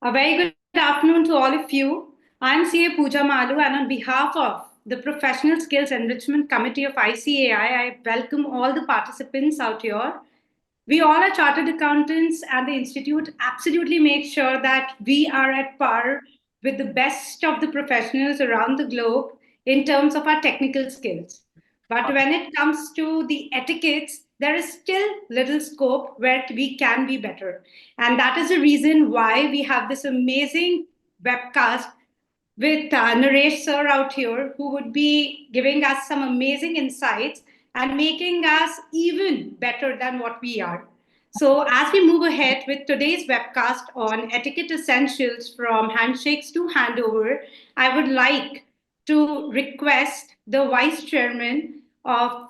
A very good afternoon to all of you. I'm CA Pooja Malu, and on behalf of the Professional Skills Enrichment Committee of ICAI, I welcome all the participants out here. We all are chartered accountants, and the Institute absolutely makes sure that we are at par with the best of the professionals around the globe in terms of our technical skills. But when it comes to the etiquettes, there is still little scope where we can be better. And that is the reason why we have this amazing webcast with Naresh sir out here, who would be giving us some amazing insights and making us even better than what we are. So, as we move ahead with today's webcast on etiquette essentials from handshakes to handover, I would like to request the vice chairman of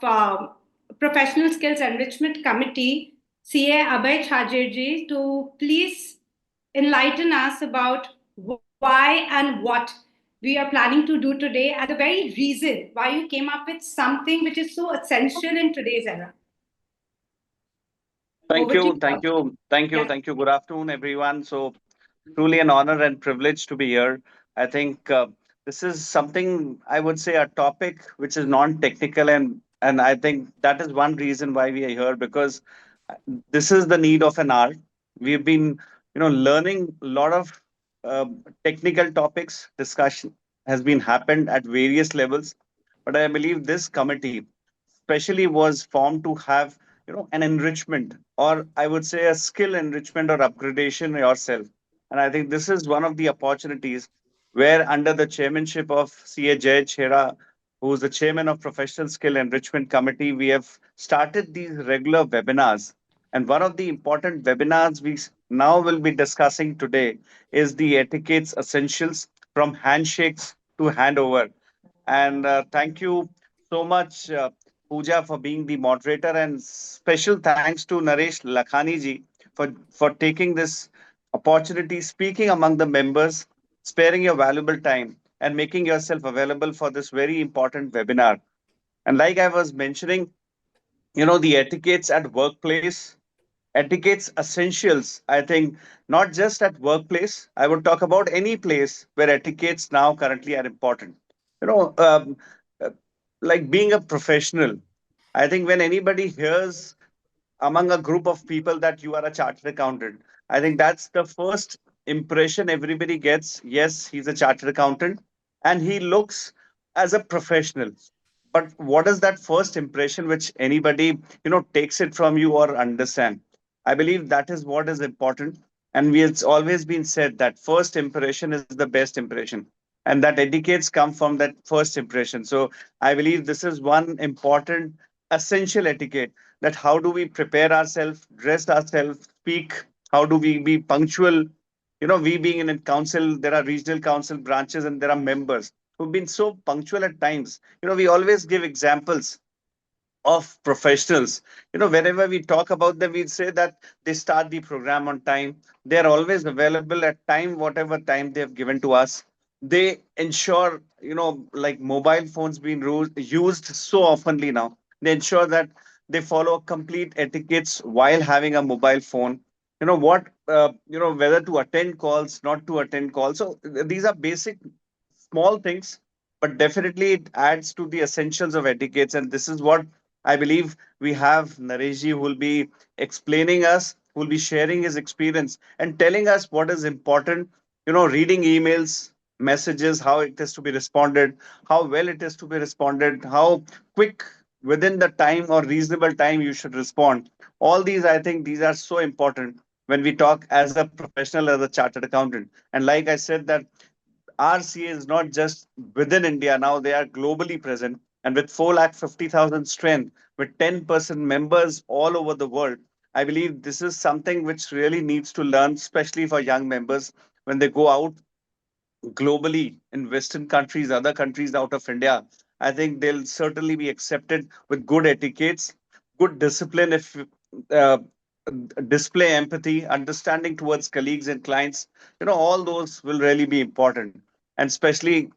Professional Skills Enrichment Committee, CA Abhay Chajirji, to please enlighten us about why and what we are planning to do today and the very reason why you came up with something which is so essential in today's era. Thank Over to you, you, thank sir. you, thank you, Yes. thank you. Good afternoon, everyone. So, truly an honor and privilege to be here. I think this is something I would say a topic which is non-technical, and I think that is one reason why we are here because uh, this is the need of an art. We've been, learning a lot of uh, technical topics. Discussion has been happened at various levels, but I believe this committee specially was formed to have an enrichment, or I would say a skill enrichment or upgradation yourself. And I think this is one of the opportunities where under the chairmanship of CA Jay Chera, who is the chairman of Professional Skill Enrichment Committee, we have started these regular webinars. And one of the important webinars now will be discussing today is the etiquettes essentials from handshakes to handover. And thank you so much, Pooja, for being the moderator. And special thanks to Naresh Lakhani ji for taking this opportunity, speaking among the members, sparing your valuable time, and making yourself available for this very important webinar. And like I was mentioning, the etiquettes at workplace, etiquettes essentials. I think not just at workplace. I would talk about any place where etiquettes now currently are important. You know, um, uh, like being a professional. I think when anybody hears among a group of people that you are a chartered accountant, I think that's the first impression everybody gets. Yes, he's a chartered accountant and he looks as a professional. But what is that first impression which anybody, takes it from you or understand? I believe that is what is important. And it's always been said that first impression is the best impression. And that etiquettes come from that first impression. So I believe this is one important essential etiquette, that how do we prepare ourselves, dress ourselves, speak, how do we be punctual. We being in a council, there are regional council branches and there are members who've been so punctual at times. We always give examples of professionals. Whenever we talk about them, we say that they start the program on time. They are always available at time, whatever time they have given to us. They ensure, like mobile phones being used so oftenly now. They ensure that they follow complete etiquettes while having a mobile phone. Whether to attend calls, not to attend calls. So these are basic small things, but definitely it adds to the essentials of etiquettes. And this is what I believe we have Nareshji, who will be explaining us, who will be sharing his experience and telling us what is important, reading emails, messages, how it is to be responded, how well it is to be responded, how quick within the time or reasonable time you should respond. All these, I think, these are so important when we talk as a professional, as a chartered accountant. And like I said, that RCA is not just within India now, they are globally present. And with 4,50,000 strength, with 10% members all over the world, I believe this is something which really needs to learn, especially for young members when they go out globally in Western countries, other countries out of India. I think they'll certainly be accepted with good etiquettes, good discipline, if uh, display empathy, understanding towards colleagues and clients. All those will really be important. And especially,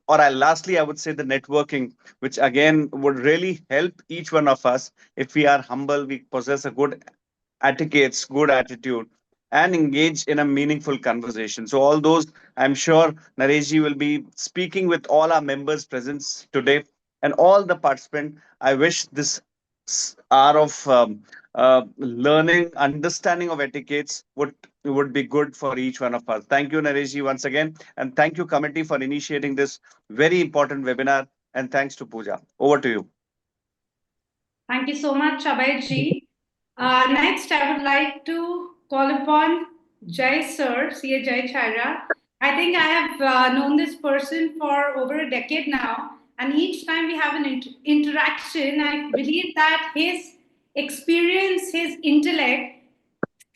lastly, I would say the networking, which again would really help each one of us if we are humble, we possess a good etiquettes, good attitude, and engage in a meaningful conversation. So, all those, I'm sure Nareshji will be speaking with all our members present today and all the participants. I wish this hour of learning, understanding of etiquettes would be good for each one of us. Thank you, Nareshji, once again. And thank you, committee, for initiating this very important webinar. And thanks to Pooja. Over to you. Thank you so much, Abhay. Next, I would like to call upon Jai Sir, C.A. Jai Chaira. I think I have known this person for over a decade now, and each time we have an interaction, I believe that his experience, his intellect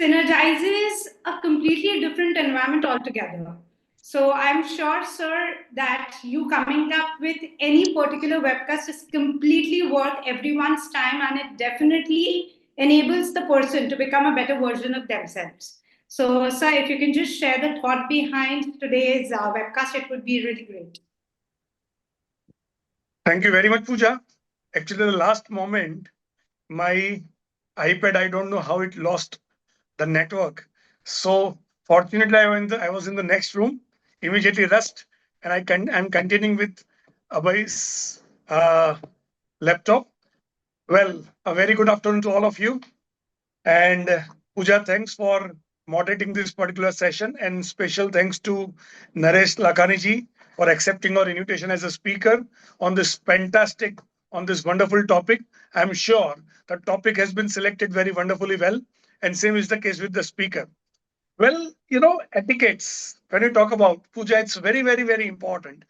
synergizes a completely different environment altogether. So I'm sure, sir, that you coming up with any particular webcast is completely worth everyone's time, and it definitely enables the person to become a better version of themselves. So, sir, if you can just share the thought behind today's webcast, it would be really great. Thank you very much, Pooja. Actually, the last moment, my iPad, I don't know how it lost the network. So fortunately, I was in the next room, immediately rushed, and I'm continuing with Abhay's laptop. Well, a very good afternoon to all of you. And Pooja, thanks for moderating this particular session. And special thanks to Naresh Lakhaniji for accepting our invitation as a speaker on this fantastic, on this wonderful topic. I'm sure the topic has been selected very wonderfully well. And same is the case with the speaker. Well, etiquettes, when you talk about Pooja, it's very, very, very important.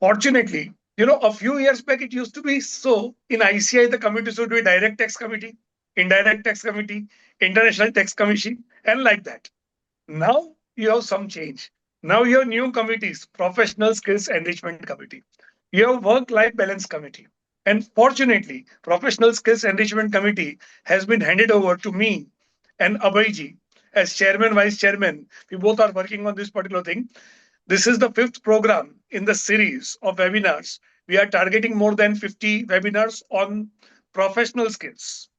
Fortunately, a few years back, it used to be so in ICI, the committees would be direct tax committee, indirect tax committee, international tax commission, and like that. Now you have some change. Now you have new committees, professional skills enrichment committee. You have work-life balance committee. And fortunately, professional skills enrichment committee has been handed over to me and Abhayji as chairman, vice chairman. We both are working on this particular thing. This is the fifth program in the series of webinars. We are targeting more than 50 webinars on professional skills,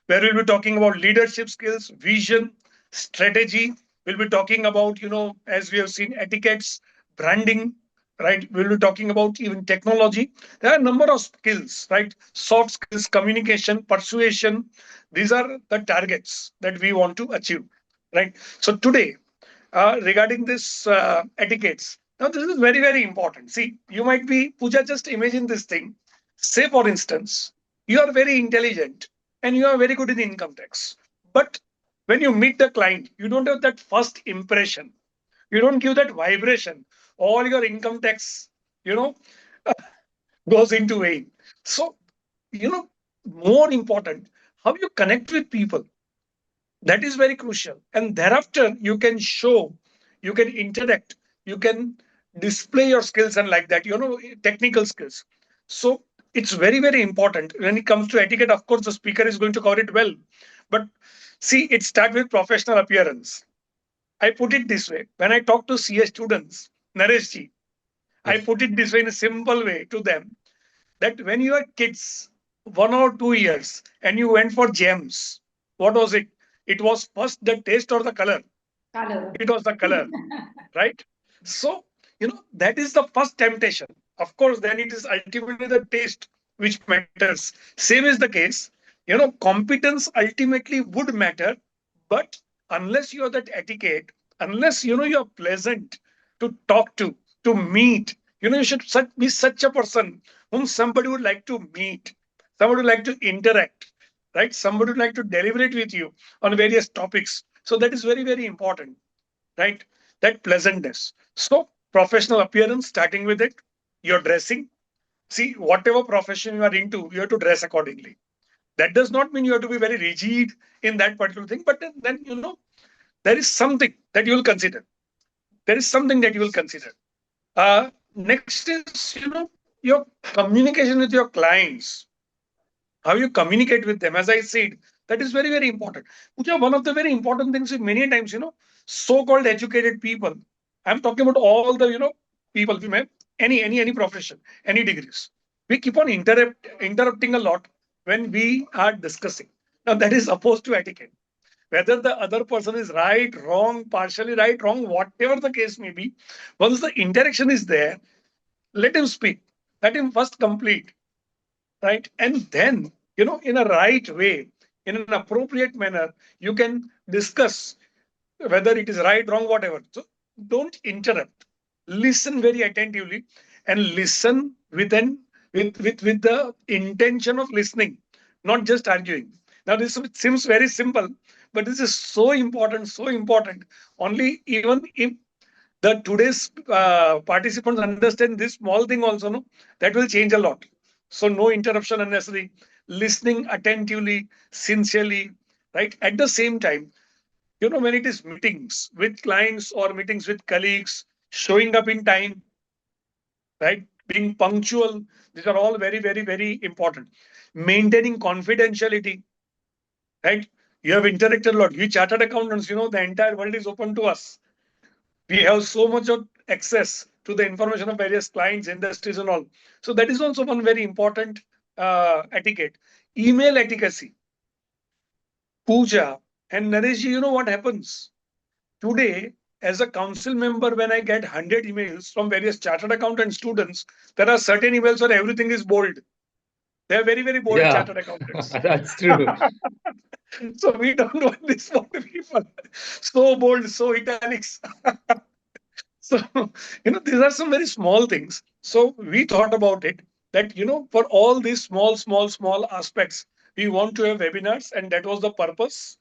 where we'll be talking about leadership skills, vision, strategy. We'll be talking about, as we have seen, etiquettes, branding, right? We'll be talking about even technology. There are a number of skills, right? Soft skills, communication, persuasion. These are the targets that we want to achieve, right? So today, regarding this etiquettes. Now, this is very, very important. See, you might be, Pooja, just imagine this thing. Say, for instance, you are very intelligent and you are very good in income tax. But when you meet the client, you don't have that first impression. You don't give that vibration. All your income tax, you know, goes into vain. So, more important, how you connect with people, that is very crucial. And thereafter, you can show, you can interact, you can display your skills and like that, technical skills. So it's very, very important. When it comes to etiquette, of course, the speaker is going to cover it well. But see, it starts with professional appearance. I put it this way. When I talk to CA students, Nareshji, I put it this way in a simple way to them that when you are kids, 1 or 2 years, and you went for gems, what was it? It was first the taste or the color. Color. It was the color, right? So, that is the first temptation. Of course, then it is ultimately the taste which matters. Same is the case. Competence ultimately would matter, but unless you have that etiquette, unless you're pleasant to talk to meet, you should be such a person whom somebody would like to meet, somebody would like to interact, right? Somebody would like to deliberate with you on various topics. So that is very, very important, right? That pleasantness. So, professional appearance, starting with it, your dressing. See, whatever profession you are into, you have to dress accordingly. That does not mean you have to be very rigid in that particular thing, but then, there is something that you will consider. There is something that you will consider. Next is, your communication with your clients, how you communicate with them. As I said, that is very, very important. Puja, one of the very important things is many times, so-called educated people. I'm talking about all the, people, we may any profession, any degrees. We keep on interrupting a lot when we are discussing. Now that is opposed to etiquette. whether the other person is right, wrong, partially right, wrong, whatever the case may be. Once the interaction is there, let him speak. Let him first complete, right? And then, in a right way, in an appropriate manner, you can discuss whether it is right, wrong, whatever. So don't interrupt. Listen very attentively and listen with the intention of listening, not just arguing. Now this seems very simple, but this is so important, so important. Only even if the today's participants understand this small thing also, no, that will change a lot. So no interruption unnecessary, listening attentively, sincerely, right? At the same time, when it is meetings with clients or meetings with colleagues, showing up in time, right? Being punctual, these are all very, very, very important. Maintaining confidentiality, right? You have interacted a lot. We chartered accountants, the entire world is open to us. We have so much of access to the information of various clients, industries, and all. So that is also one very important etiquette. Email etiquette. Puja and Naresh, you know what happens? Today, as a council member, when I get 100 emails from various chartered accountant students, there are certain emails where everything is bold. They are very, very bold Yeah, chartered accountants. that's true. So we don't want this for the people. So bold, so italics. So, these are some very small things. So we thought about it that, for all these small, small, small aspects, we want to have webinars, and that was the purpose.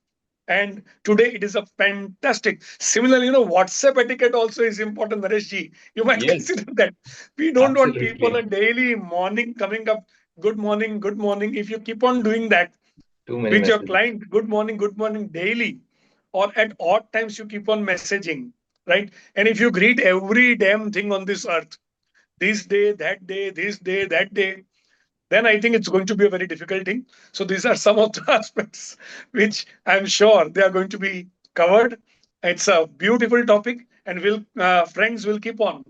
And today it is a fantastic. Similarly, WhatsApp etiquette also is important, Naresh ji. You might Yes, consider that. We don't want people a absolutely. daily morning coming up, good morning, good morning. If you keep on doing that Too many with your messages. client, good morning daily, or at odd times you keep on messaging, right? And if you greet every damn thing on this earth, this day, this day, that day, then I think it's going to be a very difficult thing. So these are some of the aspects which I'm sure they are going to be covered. It's a beautiful topic, and we'll friends will keep on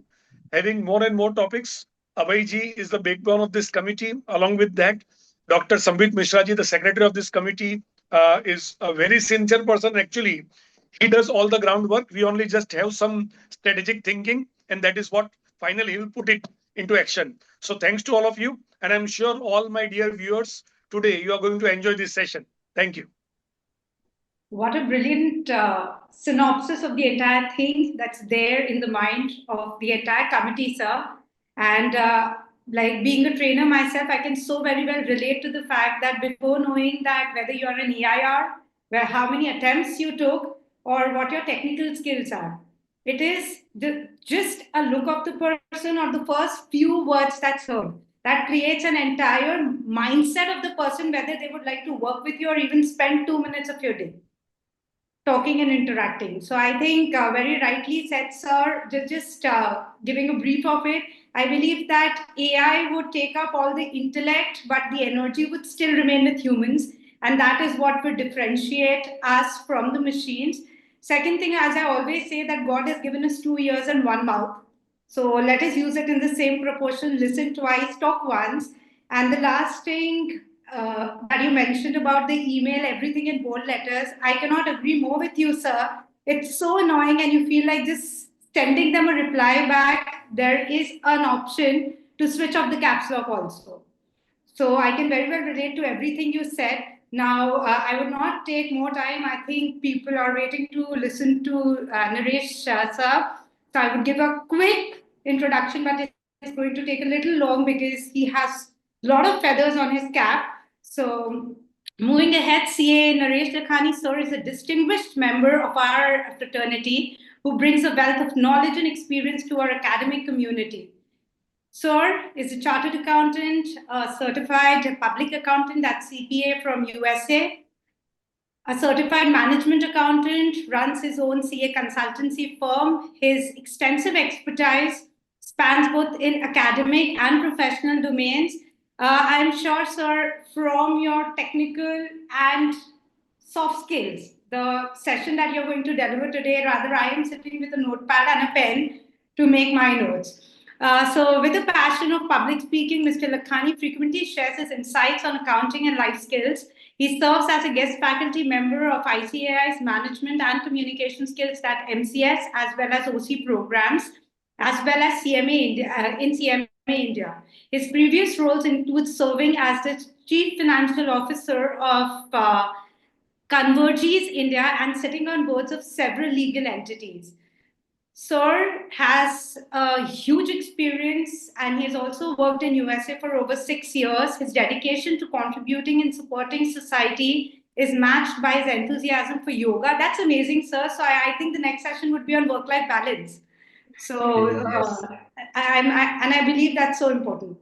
having more and more topics. Abhayji is the backbone of this committee. Along with that, Dr. Sambit Mishraji, the secretary of this committee, is a very sincere person. Actually, he does all the groundwork. We only just have some strategic thinking, and that is what finally he will put it into action. So thanks to all of you, and I'm sure all my dear viewers today you are going to enjoy this session. Thank you. What a brilliant synopsis of the entire thing that's there in the mind of the entire committee, sir. And like being a trainer myself, I can so very well relate to the fact that before knowing that whether you're an EIR, where how many attempts you took, or what your technical skills are, it is just a look of the person or the first few words that's heard that creates an entire mindset of the person whether they would like to work with you or even spend 2 minutes of your day talking and interacting. So I think very rightly said, sir. Just giving a brief of it, I believe that AI would take up all the intellect, but the energy would still remain with humans, and that is what would differentiate us from the machines. Second thing, as I always say, that God has given us 2 ears and one mouth. So let us use it in the same proportion. Listen twice, talk once. And the last thing that you mentioned about the email, everything in bold letters, I cannot agree more with you, sir. It's so annoying, and you feel like just sending them a reply back. There is an option to switch off the caps lock also. So I can very well relate to everything you said. Now, I would not take more time. I think people are waiting to listen to Naresh sir. So I would give a quick introduction, but it's going to take a little long because he has a lot of feathers on his cap. So moving ahead, CA Naresh Lakhani sir is a distinguished member of our fraternity who brings a wealth of knowledge and experience to our academic community. Sir is a chartered accountant, a certified public accountant, that's CPA from USA, a certified management accountant, runs his own CA consultancy firm. His extensive expertise spans both in academic and professional domains. I'm sure, sir, from your technical and soft skills, the session that you're going to deliver today, rather, I am sitting with a notepad and a pen to make my notes. So, with a passion of public speaking, Mr. Lakhani frequently shares his insights on accounting and life skills. He serves as a guest faculty member of ICAI's Management and Communication Skills at MCS, as well as OC programs, as well as CMA India, in CMA India. His previous roles include serving as the Chief Financial Officer of Converges India and sitting on boards of several legal entities. Sir has a huge experience and he has also worked in USA for over 6 years. His dedication to contributing and supporting society is matched by his enthusiasm for yoga. That's amazing, sir. So I think the next session would be on work-life balance. So, Yes. and I believe that's so important.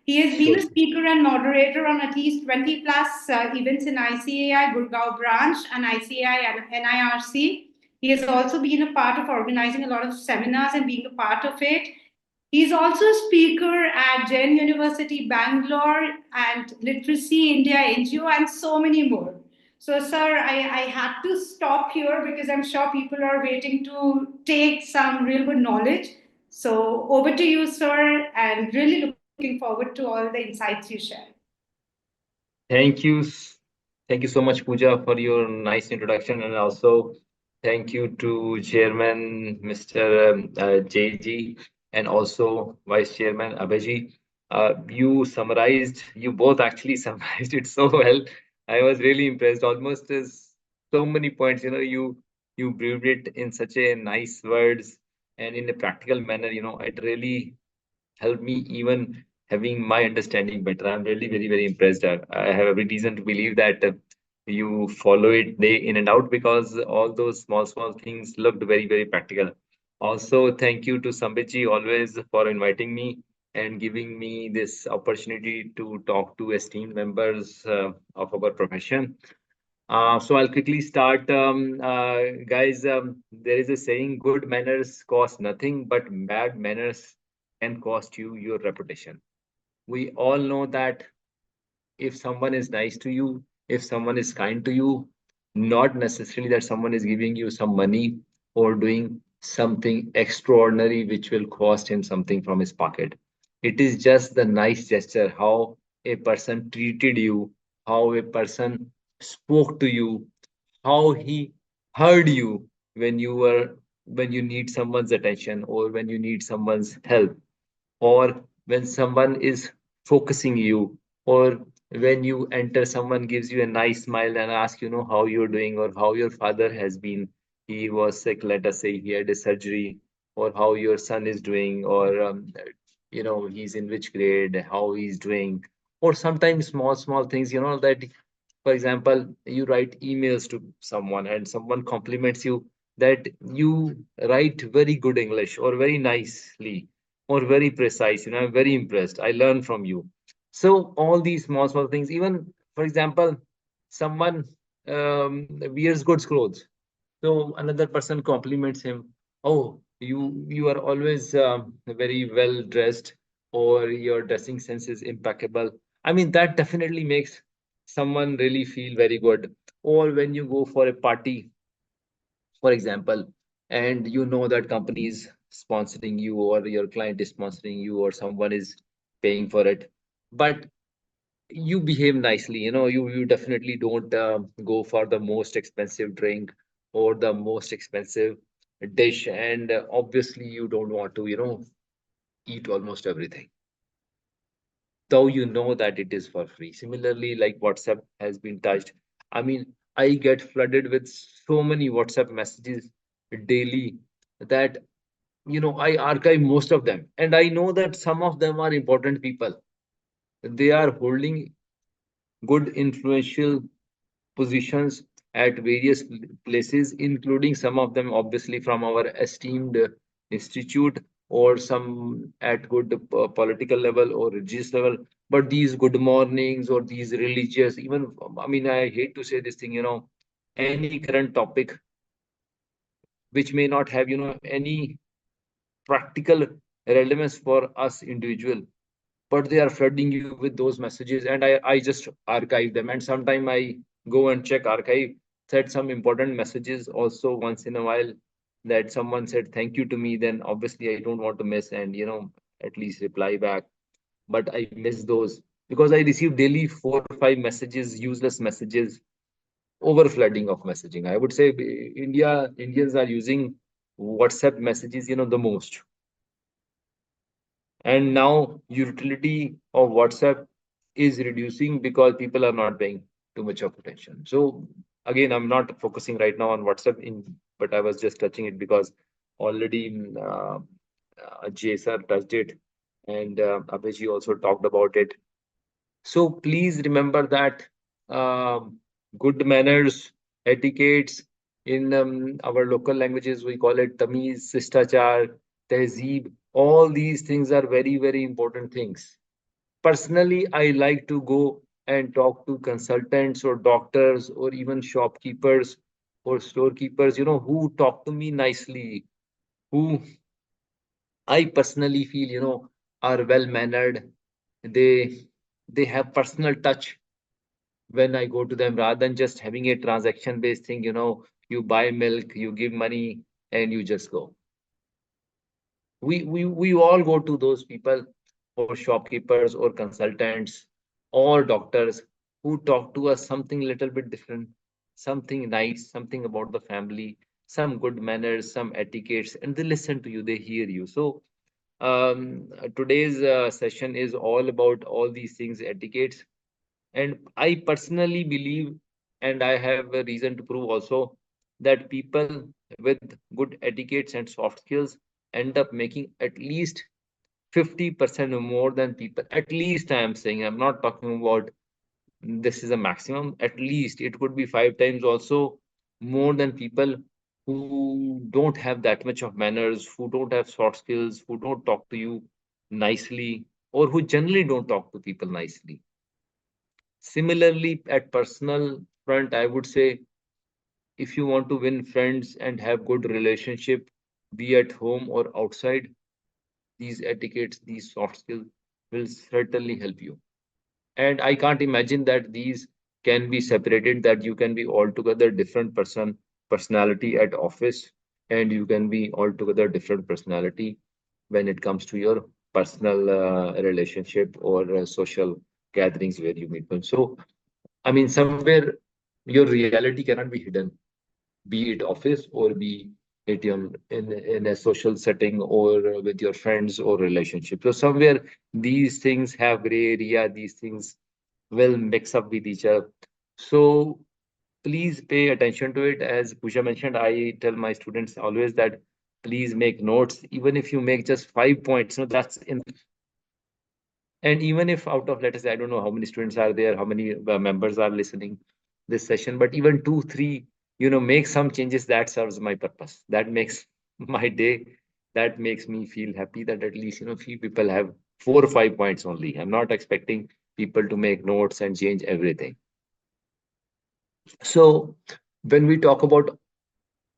He has been a Sure. speaker and moderator on at least 20 plus events in ICAI Gurgaon branch and ICAI and NIRC. He has also been a part of organizing a lot of seminars and being a part of it. He's also a speaker at Jain University, Bangalore, and Literacy India NGO, and so many more. So, sir, I had to stop here because I'm sure people are waiting to take some real good knowledge. So, over to you, sir, and really looking forward to all the insights you share. Thank you. Thank you so much, Pooja, for your nice introduction. And also thank you to Chairman Mr. JG and also Vice Chairman Abhijit. You both actually summarized it so well. I was really impressed. Almost as so many points, you briefed it in such a nice words and in a practical manner, it really help me even having my understanding better. I'm really very, very impressed. I have every reason to believe that you follow it day in and out because all those small, small things looked very, very practical. Also, thank you to Sambitji always for inviting me and giving me this opportunity to talk to esteemed members of our profession. So I'll quickly start. Guys, there is a saying, good manners cost nothing, but bad manners can cost you your reputation. We all know that if someone is nice to you, if someone is kind to you, not necessarily that someone is giving you some money or doing something extraordinary which will cost him something from his pocket. It is just the nice gesture, how a person treated you, how a person spoke to you, how he heard you when you need someone's attention or when you need someone's help or when someone is focusing you or when you enter someone gives you a nice smile and ask how you're doing or how your father has been, he was sick, let us say he had a surgery, or how your son is doing, or he's in which grade, how he's doing, or sometimes small small things that, for example, you write emails to someone and someone compliments you that you write very good English or very nicely or very precise. I'm very impressed. I learn from you. So all these small, small things, even for example, someone wears good clothes. So another person compliments him. Oh, you are always very well dressed, or your dressing sense is impeccable. I mean, that definitely makes someone really feel very good. Or when you go for a party, for example, and you know that company is sponsoring you or your client is sponsoring you or someone is paying for it, but you behave nicely, you definitely don't go for the most expensive drink or the most expensive dish, and obviously you don't want to eat almost everything, though you know that it is for free. Similarly, like WhatsApp has been touched. I mean, I get flooded with so many WhatsApp messages daily that I archive most of them. And I know that some of them are important people. They are holding good influential positions at various places, including some of them obviously from our esteemed institute or some at good political level or religious level. But these good mornings or these religious, even, I mean, I hate to say this thing, any current topic which may not have, any practical relevance for us individual, but they are flooding you with those messages, and I just archive them, and sometime I go and check archive, said some important messages also once in a while that someone said thank you to me, then obviously I don't want to miss and at least reply back, but I miss those. because I receive daily 4 or 5 messages, useless messages, over flooding of messaging. I would say Indians are using WhatsApp messages, the most. And now utility of WhatsApp is reducing because people are not paying too much of attention. So again, I'm not focusing right now on WhatsApp but I was just touching it because already Jay sir touched it, and Abhijit also talked about it. So please remember that good manners, etiquettes, in our local languages, we call it tamiz, sistachar, tehzeeb. All these things are very, very important things. Personally, I like to go and talk to consultants or doctors or even shopkeepers or storekeepers, who talk to me nicely, who I personally feel, are well mannered. They have personal touch when I go to them, rather than just having a transaction based thing, you buy milk, you give money, and you just go. We all go to those people, or shopkeepers or consultants or doctors, who talk to us something little bit different, something nice, something about the family, some good manners, some etiquettes, and they listen to you, they hear you. So today's session is all about all these things, etiquettes. And I personally believe, and I have a reason to prove also, that people with good etiquettes and soft skills end up making at least 50% more than people. At least I am saying, I'm not talking about this is a maximum. At least it could be 5 times also more than people who don't have that much of manners, who don't have soft skills, who don't talk to you nicely, or who generally don't talk to people nicely. Similarly, at personal front, I would say, if you want to win friends and have good relationship, be at home or outside, these etiquettes, these soft skills will certainly help you. And I can't imagine that these can be separated, that you can be altogether different personality at office, and you can be altogether different personality when it comes to your personal relationship or social gatherings where you meet them. So I mean, somewhere your reality cannot be hidden, be it office or be it in a social setting or with your friends or relationship. So somewhere these things have gray area, these things will mix up with each other. So please pay attention to it. As Pooja mentioned, I tell my students always that please make notes, even if you make just 5 points. So that's in. And even if out of, let us say, I don't know how many students are there, how many members are listening this session, but even 2, 3, make some changes, that serves my purpose. That makes my day. That makes me feel happy that at least, few people have 4 or 5 points only. I'm not expecting people to make notes and change everything. So when we talk about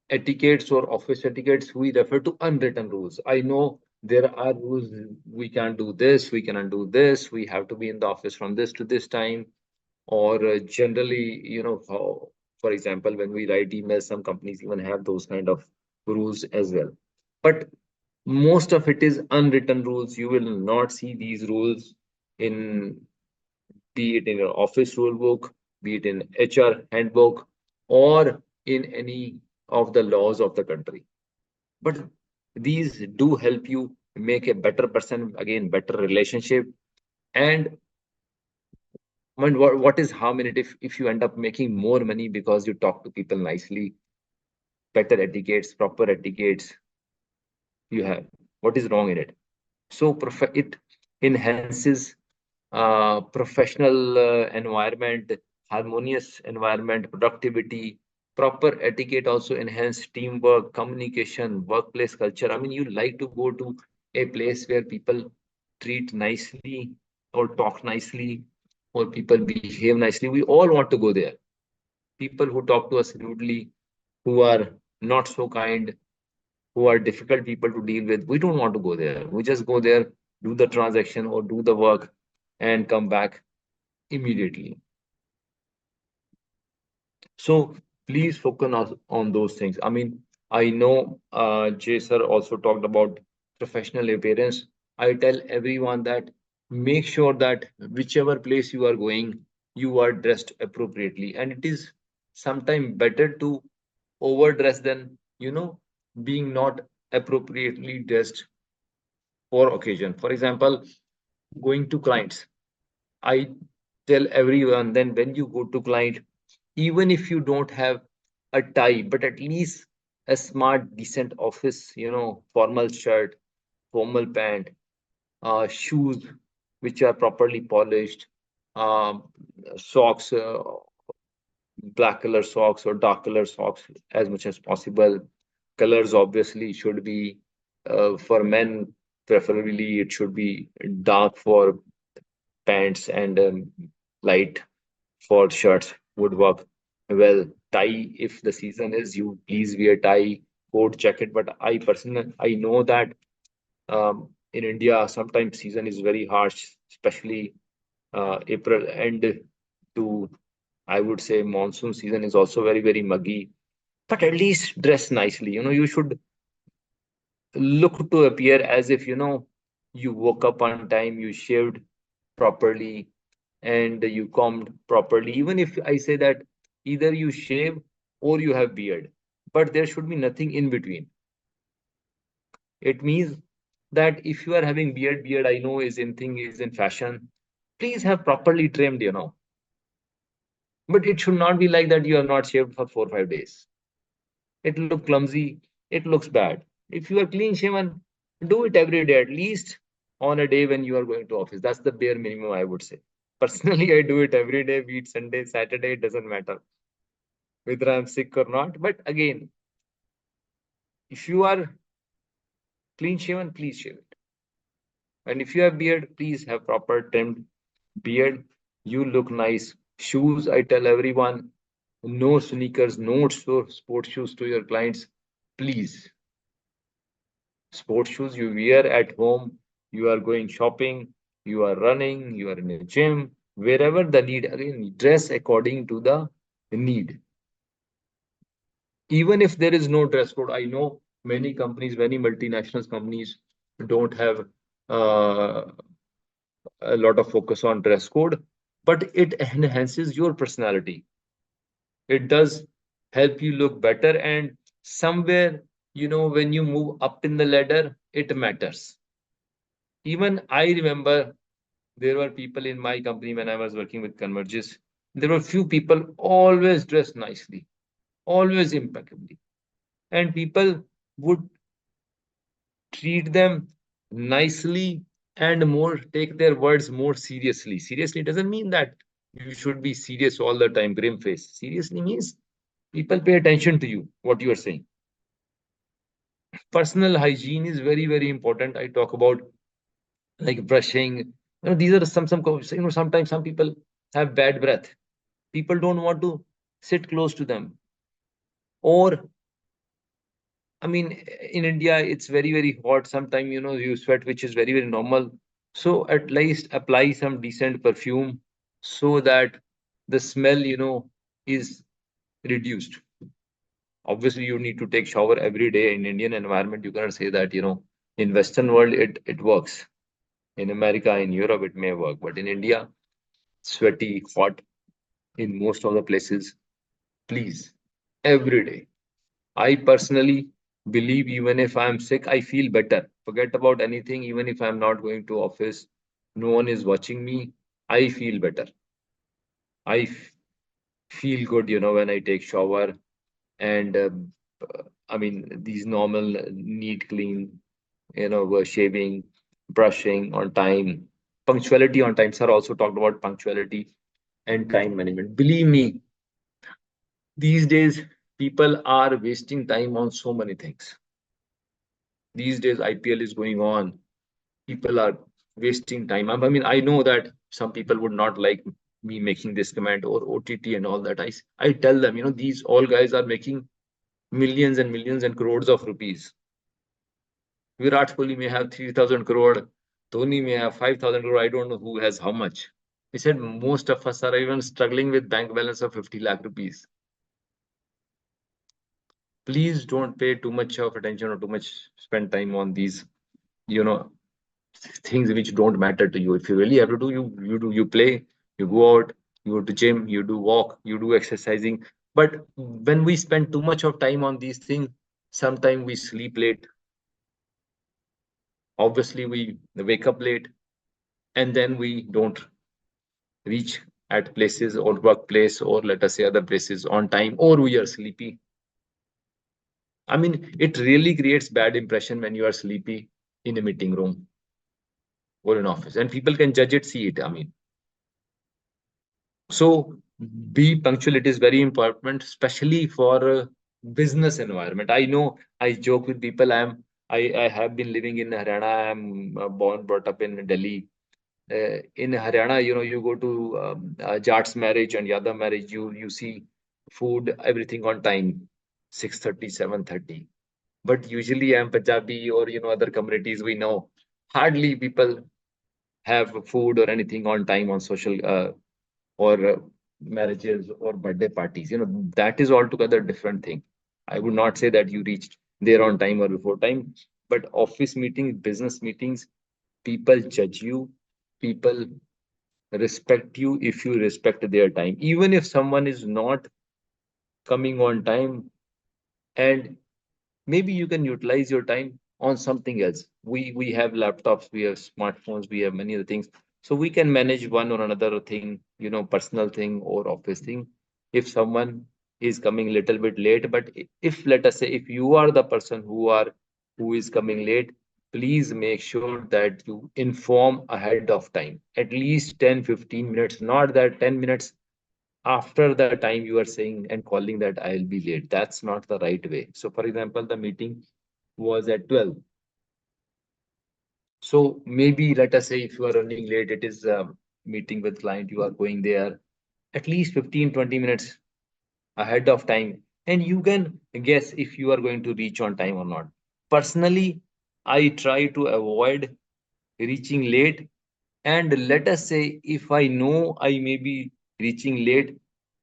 etiquettes or office etiquettes, we refer to unwritten rules. I know there are rules. We can't do this, we cannot do this, we have to be in the office from this to this time, or generally, how, for example, when we write emails, some companies even have those kind of rules as well. But most of it is unwritten rules. You will not see these rules in, be it in your office rule book, be it in HR handbook, or in any of the laws of the country. But these do help you make a better person, again, better relationship. And what is harm in it if you end up making more money because you talk to people nicely, better etiquettes, proper etiquettes you have? What is wrong in it? So it enhances professional environment, harmonious environment, productivity. Proper etiquette also enhance teamwork, communication, workplace culture. I mean, you like to go to a place where people treat nicely or talk nicely or people behave nicely. We all want to go there. People who talk to us rudely, who are not so kind, who are difficult people to deal with, we don't want to go there. We just go there, do the transaction or do the work, and come back immediately. So please focus on those things. I mean, I know Jay sir also talked about professional appearance. I tell everyone that make sure that whichever place you are going, you are dressed appropriately. And it is sometimes better to overdress than, being not appropriately dressed for occasion. For example, going to clients. I tell everyone then when you go to client, even if you don't have a tie, but at least a smart, decent office, formal shirt, formal pant, shoes which are properly polished, um, socks, black color socks or dark color socks as much as possible. Colors obviously should be for men, preferably it should be dark for pants and light for shirts would work well. Tie, if the season is, you please wear tie, coat, jacket. But I know that in India, sometimes season is very harsh, especially April end to, I would say, monsoon season is also very, very muggy. But at least dress nicely. You should look to appear as if, you woke up on time, you shaved properly, and you combed properly. Even if I say that either you shave or you have beard, but there should be nothing in between. It means that if you are having beard I know is in fashion. Please have properly trimmed. But it should not be like that you have not shaved for 4 or 5 days. It looks clumsy, it looks bad. If you are clean shaven, do it every day, at least on a day when you are going to office. That's the bare minimum, I would say. Personally, I do it every day, be it Sunday, Saturday, it doesn't matter whether I'm sick or not. But again, if you are clean shaven, please shave it. And if you have beard, please have proper trimmed beard. You look nice. Shoes, I tell everyone, no sneakers, no sports shoes to your clients. Please, sports shoes you wear at home, you are going shopping, you are running, you are in a gym, wherever the need. Again, dress according to the need. Even if there is no dress code, I know many companies, many multinational companies don't have uh, a lot of focus on dress code, but it enhances your personality. It does help you look better, and somewhere, when you move up in the ladder, it matters. Even I remember there were people in my company when I was working with Convergys. There were few people always dressed nicely, always impeccably, and people would treat them nicely and more take their words more seriously. Seriously doesn't mean that you should be serious all the time, grim face. Seriously means people pay attention to you, what you are saying. Personal hygiene is very, very important. I talk about like brushing. These are sometimes some people have bad breath. People don't want to sit close to them. Or I mean, in India, it's very, very hot. Sometimes, you sweat, which is very, very normal. So at least apply some decent perfume so that the smell, is reduced. Obviously, you need to take shower every day in Indian environment. You cannot say that, in Western world, it works. In America, in Europe, it may work. But in India, sweaty, hot in most of the places, please, every day. I personally believe even if I'm sick, I feel better. Forget about anything, even if I'm not going to office, no one is watching me, I feel better. I feel good, when I take shower and I mean these normal neat, clean, shaving, brushing on time, punctuality on time. Sir also talked about punctuality and time management. Believe me, these days people are wasting time on so many things. These days IPL is going on, people are wasting time. I mean, I know that some people would not like me making this comment or OTT and all that. I tell them, these all guys are making millions and millions and crores of rupees. Virat Kohli may have 3,000 crore, Dhoni may have 5,000 crore. I don't know who has how much. He said most of us are even struggling with bank balance of 50 lakh rupees. Please don't pay too much of attention or too much spend time on these, you know, things which don't matter to you. If you really have to do, you do, you play, you go out, you go to gym, you do walk, you do exercising. But when we spend too much of time on these things, sometimes we sleep late. Obviously, we wake up late, and then we don't reach at places or workplace, or let us say other places on time, or we are sleepy. I mean, it really creates bad impression when you are sleepy in a meeting room or an office, and people can judge it, see it. I mean, so be punctual. It is very important, especially for business environment. I know I joke with people. I have been living in Haryana. I'm born, brought up in Delhi. In Haryana, you go to Jat's marriage and Yadav marriage, you see food, everything on time, 6:30, 7:30. But usually I'm Punjabi, or other communities, we know hardly people have food or anything on time on social or marriages or birthday parties. That is altogether different thing. I would not say that you reached there on time or before time, but office meetings, business meetings, people judge you, people respect you if you respect their time. Even if someone is not coming on time, and maybe you can utilize your time on something else. We have laptops, we have smartphones, we have many other things, so we can manage one or another thing, personal thing or office thing. If someone is coming little bit late, but if, let us say, if you are the person who is coming late, please make sure that you inform ahead of time, at least 10-15 minutes, not that 10 minutes after the time you are saying and calling that I'll be late. That's not the right way. So, for example, the meeting was at 12. So maybe let us say if you are running late, it is a meeting with client, you are going there at least 15-20 minutes ahead of time, and you can guess if you are going to reach on time or not. Personally, I try to avoid reaching late. And let us say if I know I may be reaching late,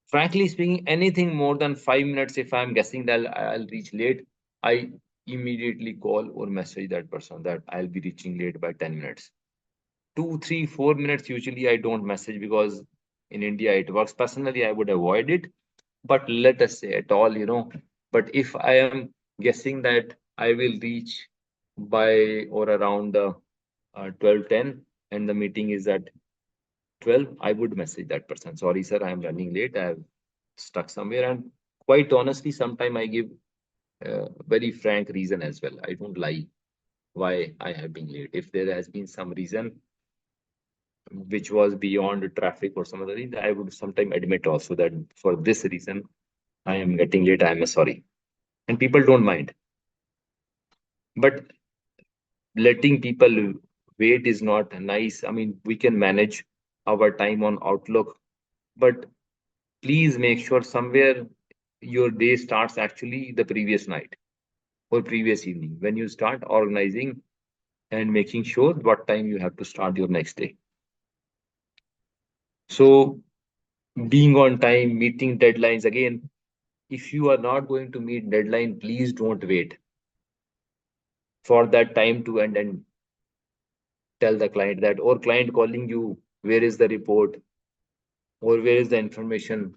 frankly speaking, anything more than 5 minutes, if I'm guessing that I'll reach late, I immediately call or message that person that I'll be reaching late by 10 minutes. 2, 3, 4 minutes, usually I don't message because in India it works. Personally, I would avoid it. But let us say at all, but if I am guessing that I will reach by or around 12:10 and the meeting is at 12, I would message that person. Sorry, sir, I am running late. I have stuck somewhere. And quite honestly, sometimes I give very frank reason as well. I don't lie why I have been late. If there has been some reason which was beyond traffic or some other thing, I would sometimes admit also that for this reason I am getting late. I am sorry. And people don't mind. But letting people wait is not nice. I mean, we can manage our time on Outlook, but please make sure somewhere your day starts actually the previous night or previous evening when you start organizing and making sure what time you have to start your next day. So being on time, meeting deadlines, again, if you are not going to meet deadline, please don't wait for that time to end and tell the client that, or client calling you, where is the report or where is the information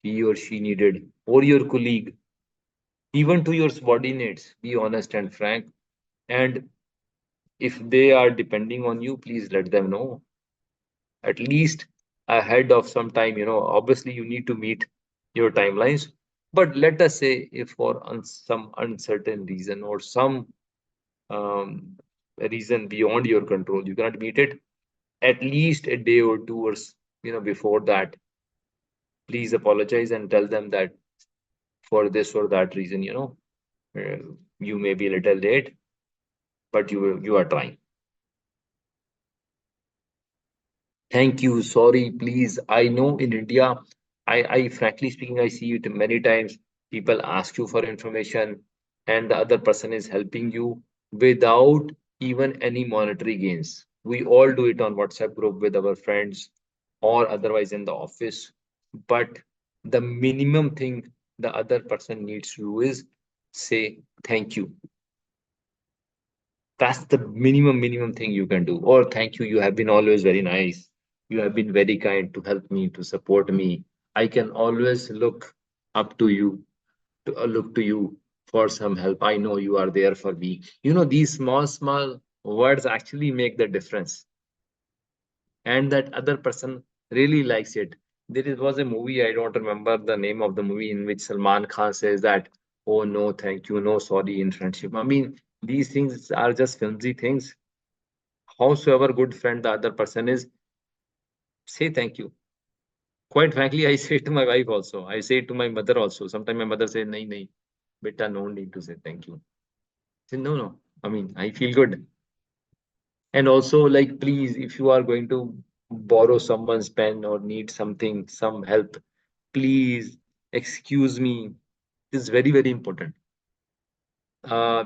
he or she needed, or your colleague, even to your subordinates. Be honest and frank. And if they are depending on you, please let them know at least ahead of some time. Obviously you need to meet your timelines, but let us say if for some uncertain reason or some um, reason beyond your control you cannot meet it, at least a day or two or before that, please apologize and tell them that for this or that reason, uh, you may be a little late, but you are trying. Thank you. Sorry, please. I know in India, I frankly speaking, I see it many times. People ask you for information, and the other person is helping you without even any monetary gains. We all do it on WhatsApp group with our friends or otherwise in the office. But the minimum thing the other person needs to do is say thank you. That's the minimum thing you can do. Or thank you, you have been always very nice. You have been very kind to help me, to support me. I can always look up to you, to look to you for some help. I know you are there for me. These small words actually make the difference. And that other person really likes it. Was a movie, I don't remember the name of the movie, in which Salman Khan says that, oh no, thank you, no sorry in friendship. I mean, these things are just flimsy things. Howsoever good friend the other person is, say thank you. Quite frankly, I say to my wife also, I say to my mother also. Sometimes my mother says, nahi, nahi, beta, no need to say thank you. I say, no, no. I mean, I feel good. And also, like, please, if you are going to borrow someone's pen or need something, some help, please excuse me. This is very important. Uh,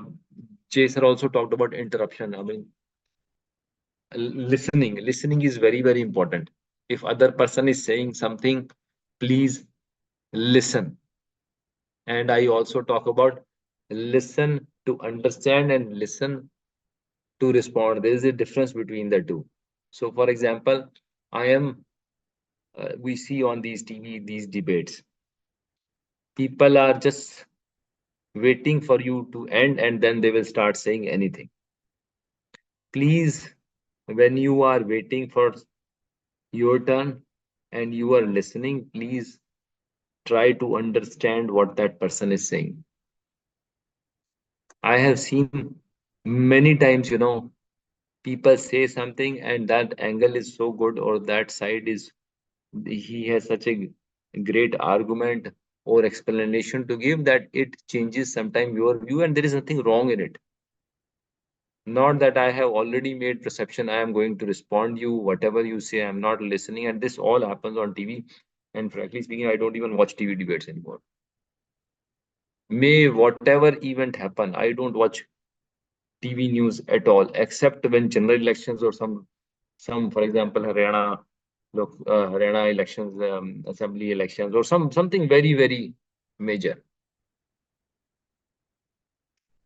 Jay sir also talked about interruption. I mean, listening is very important. If other person is saying something, please listen. And I also talk about listen to understand and listen to respond. There is a difference between the two. So, for example, I am we see on these TV, these debates, people are just waiting for you to end and then they will start saying anything. Please, when you are waiting for your turn and you are listening, please try to understand what that person is saying. I have seen many times, people say something and that angle is so good, or that side is, he has such a great argument or explanation to give, that it changes sometime your view, and there is nothing wrong in it. Not that I have already made perception, I am going to respond you, whatever you say, I'm not listening. And this all happens on TV. And frankly speaking, I don't even watch TV debates anymore. May whatever event happen, I don't watch TV news at all, except when general elections or some, for example, Haryana elections, assembly elections, or something very major.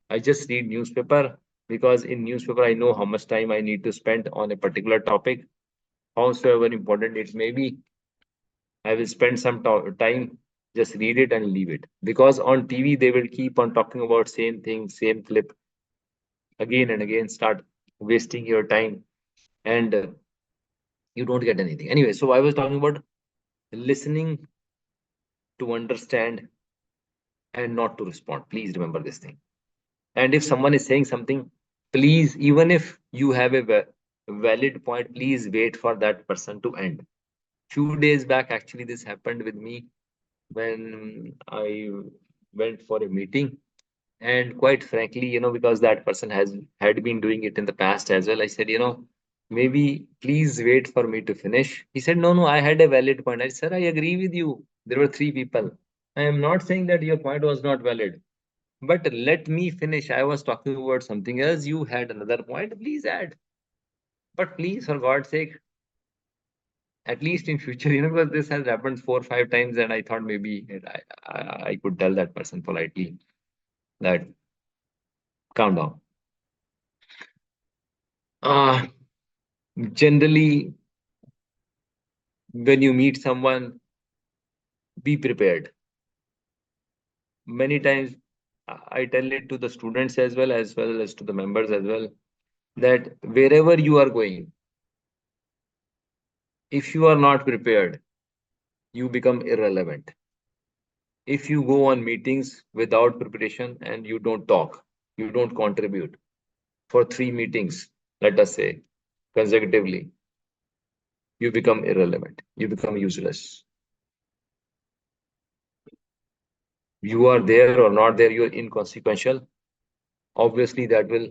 I just read newspaper, because in newspaper I know how much time I need to spend on a particular topic, howsoever important it may be. I will spend some time, just read it and leave it. Because on TV they will keep on talking about same thing, same clip, again and again, start wasting your time, and you don't get anything. Anyway, so I was talking about listening to understand and not to respond. Please remember this thing. And if someone is saying something, please, even if you have a valid point, please wait for that person to end. Few days back, actually, this happened with me when I went for a meeting. And quite frankly, because that person had been doing it in the past as well, I said, maybe please wait for me to finish. He said, no, I had a valid point. I said, sir, I agree with you. There were three people. I am not saying that your point was not valid, but let me finish. I was talking about something else. You had another point. Please add. But please, for God's sake, at least in future, because this has happened 4 or 5 times, and I thought maybe I could tell that person politely that calm down. Generally, when you meet someone, be prepared. Many times, I tell it to the students as well as to the members as well, that wherever you are going, if you are not prepared, you become irrelevant. If you go on meetings without preparation and you don't talk, you don't contribute for 3 meetings, let us say, consecutively, you become irrelevant. You become useless. You are there or not there, you're inconsequential. Obviously, that will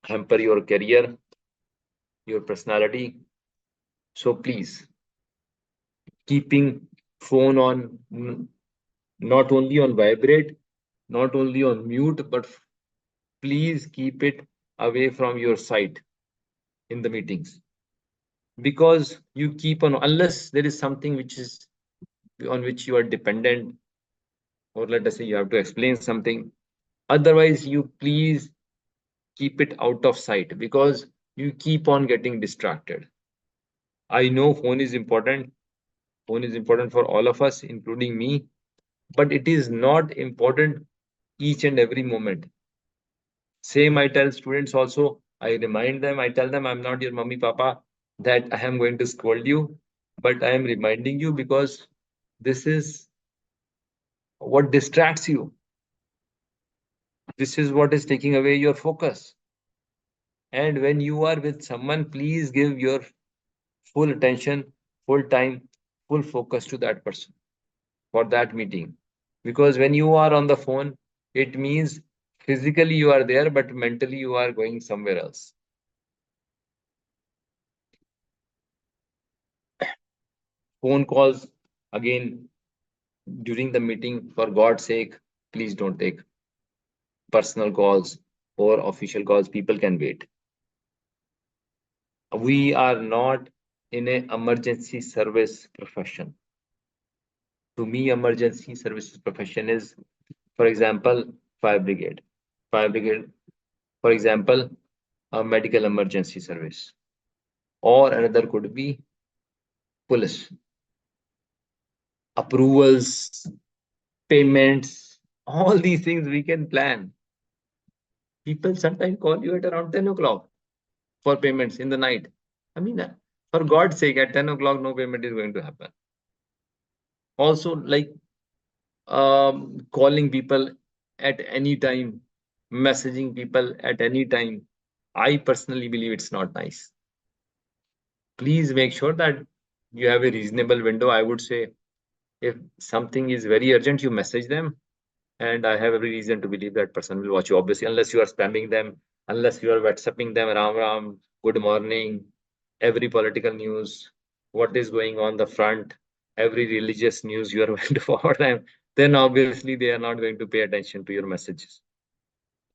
hamper your career, your personality. So please, keeping phone on, not only on vibrate, not only on mute, but please keep it away from your side in the meetings, because you keep on, unless there is something which is on which you are dependent, or let us say you have to explain something. Otherwise, you please keep it out of sight because you keep on getting distracted. I know phone is important. Phone is important for all of us, including me, but it is not important each and every moment. Same I tell students also. I remind them, I tell them I'm not your mummy papa that I am going to scold you, but I am reminding you because this is what distracts you. This is what is taking away your focus. And when you are with someone, please give your full attention, full time, full focus to that person for that meeting. Because when you are on the phone, it means physically you are there, but mentally you are going somewhere else. Phone calls, again, during the meeting, for God's sake, please don't take personal calls or official calls. People can wait. We are not in an emergency service profession. To me, emergency services profession is, for example, fire brigade. Fire brigade, for example, a medical emergency service, or another could be police. Approvals, payments, all these things we can plan. People sometimes call you at around 10 o'clock for payments in the night. I mean, for God's sake, at 10 o'clock, no payment is going to happen. Also, like calling people at any time, messaging people at any time. I personally believe it's not nice. Please make sure that you have a reasonable window. I would say if something is very urgent, you message them. And I have every reason to believe that person will watch you, obviously, unless you are spamming them, unless you are WhatsApping them, Ram Ram, good morning, every political news, what is going on the front, every religious news you are going to forward them, then obviously they are not going to pay attention to your messages.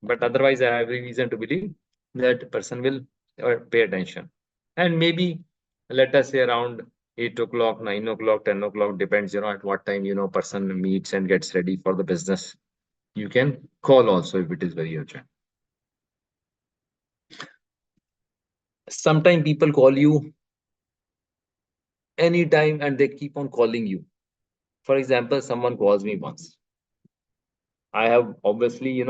But otherwise, I have every reason to believe that person will pay attention. And maybe let us say around 8 o'clock, 9 o'clock, 10 o'clock, depends, at what time, person meets and gets ready for the business. You can call also if it is very urgent. Sometimes people call you anytime and they keep on calling you. For example, someone calls me once. I have obviously,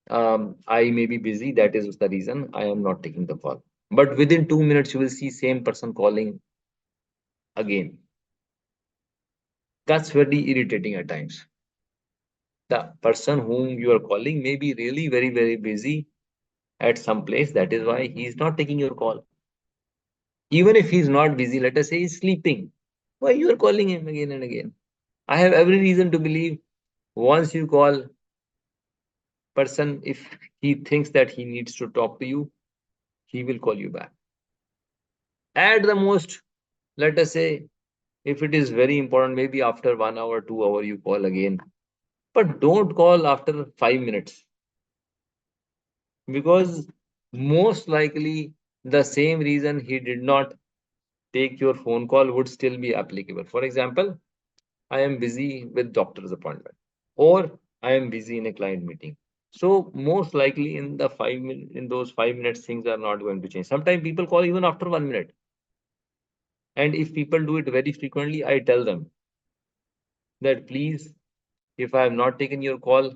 I may be busy. That is the reason I am not taking the call. But within 2 minutes, you will see same person calling again. That's very irritating at times. The person whom you are calling may be really very, very busy at some place. That is why he is not taking your call. Even if he's not busy, let us say he's sleeping. Why you are calling him again and again? I have every reason to believe once you call person, if he thinks that he needs to talk to you, he will call you back. At the most, let us say, if it is very important, maybe after 1 hour, 2 hour, you call again. But don't call after 5 minutes. Because most likely the same reason he did not take your phone call would still be applicable. For example, I am busy with doctor's appointment, or I am busy in a client meeting. So most likely in the 5 minutes, in those 5 minutes, things are not going to change. Sometimes people call even after 1 minute. And if people do it very frequently, I tell them that please, if I have not taken your call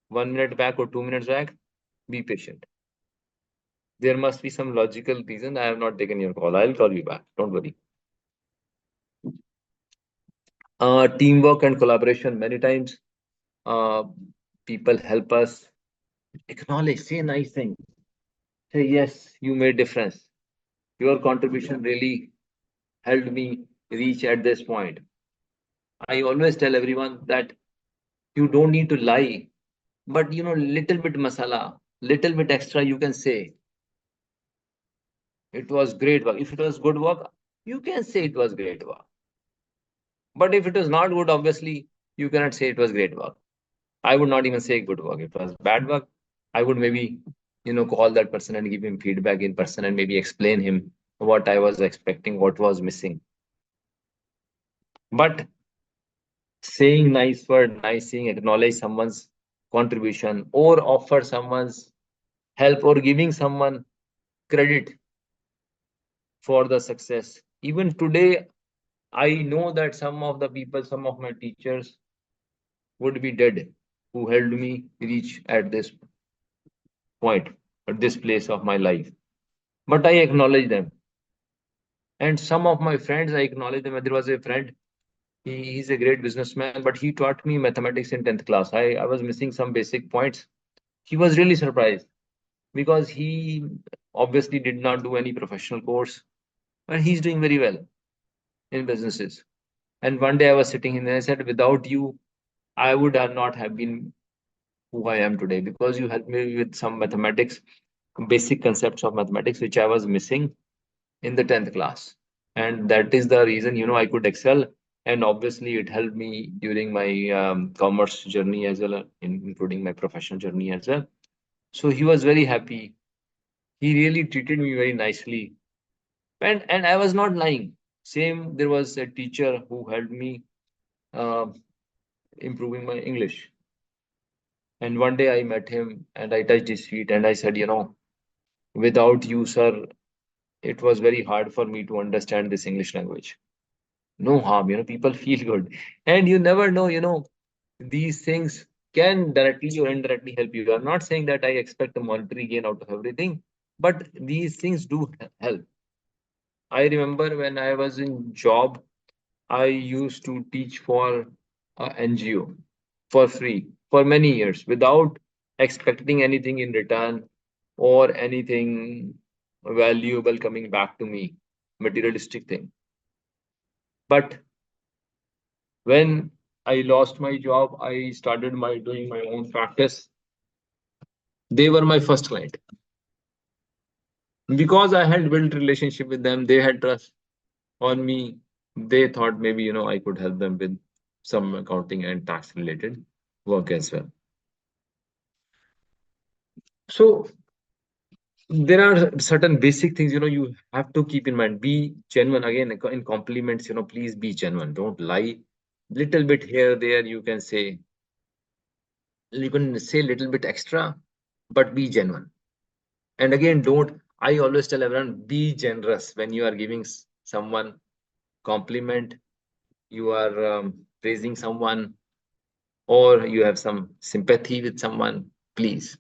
1 minute back or 2 minutes back, be patient. There must be some logical reason I have not taken your call. I'll call you back. Don't worry. Teamwork and collaboration. Many times, people help us acknowledge, say a nice thing. Say, yes, you made difference. Your contribution really helped me reach at this point. I always tell everyone that you don't need to lie, but little bit masala, little bit extra, you can say it was great work. If it was good work, you can say it was great work. But if it was not good, obviously, you cannot say it was great work. I would not even say good work. If it was bad work, I would maybe, call that person and give him feedback in person and maybe explain him what I was expecting, what was missing. But saying nice word, nice thing, acknowledge someone's contribution or offer someone's help or giving someone credit for the success. Even today, I know that some of the people, some of my teachers would be dead who helped me reach at this point, at this place of my life. But I acknowledge them. And some of my friends, I acknowledge them. There was a friend, he's a great businessman, but he taught me mathematics in 10th class. I was missing some basic points. He was really surprised because he obviously did not do any professional course, but he's doing very well in businesses. And one day I was sitting in there, I said, without you, I would have not have been who I am today because you helped me with some mathematics, basic concepts of mathematics, which I was missing in the 10th class. And that is the reason, I could excel. And obviously, it helped me during my commerce journey as well, including my professional journey as well. So he was very happy. He really treated me very nicely. And I was not lying. Same, there was a teacher who helped me uh, improving my English. And one day I met him and I touched his feet and I said, without you, sir, it was very hard for me to understand this English language. No harm, people feel good. And you never know, these things can directly or indirectly help you. I'm not saying that I expect a monetary gain out of everything, but these things do help. I remember when I was in job, I used to teach for a NGO for free for many years without expecting anything in return or anything valuable coming back to me, materialistic thing. But when I lost my job, I started doing my own practice. They were my first client because I had built relationship with them. They had trust on me. They thought maybe I could help them with some accounting and tax related work as well. So there are certain basic things you have to keep in mind. Be genuine. Again, in compliments, please be genuine. Don't lie. Little bit here, there, you can say a little bit extra, but be genuine. And again, I always tell everyone, be generous when you are giving someone compliment, you are praising someone, or you have some sympathy with someone, please.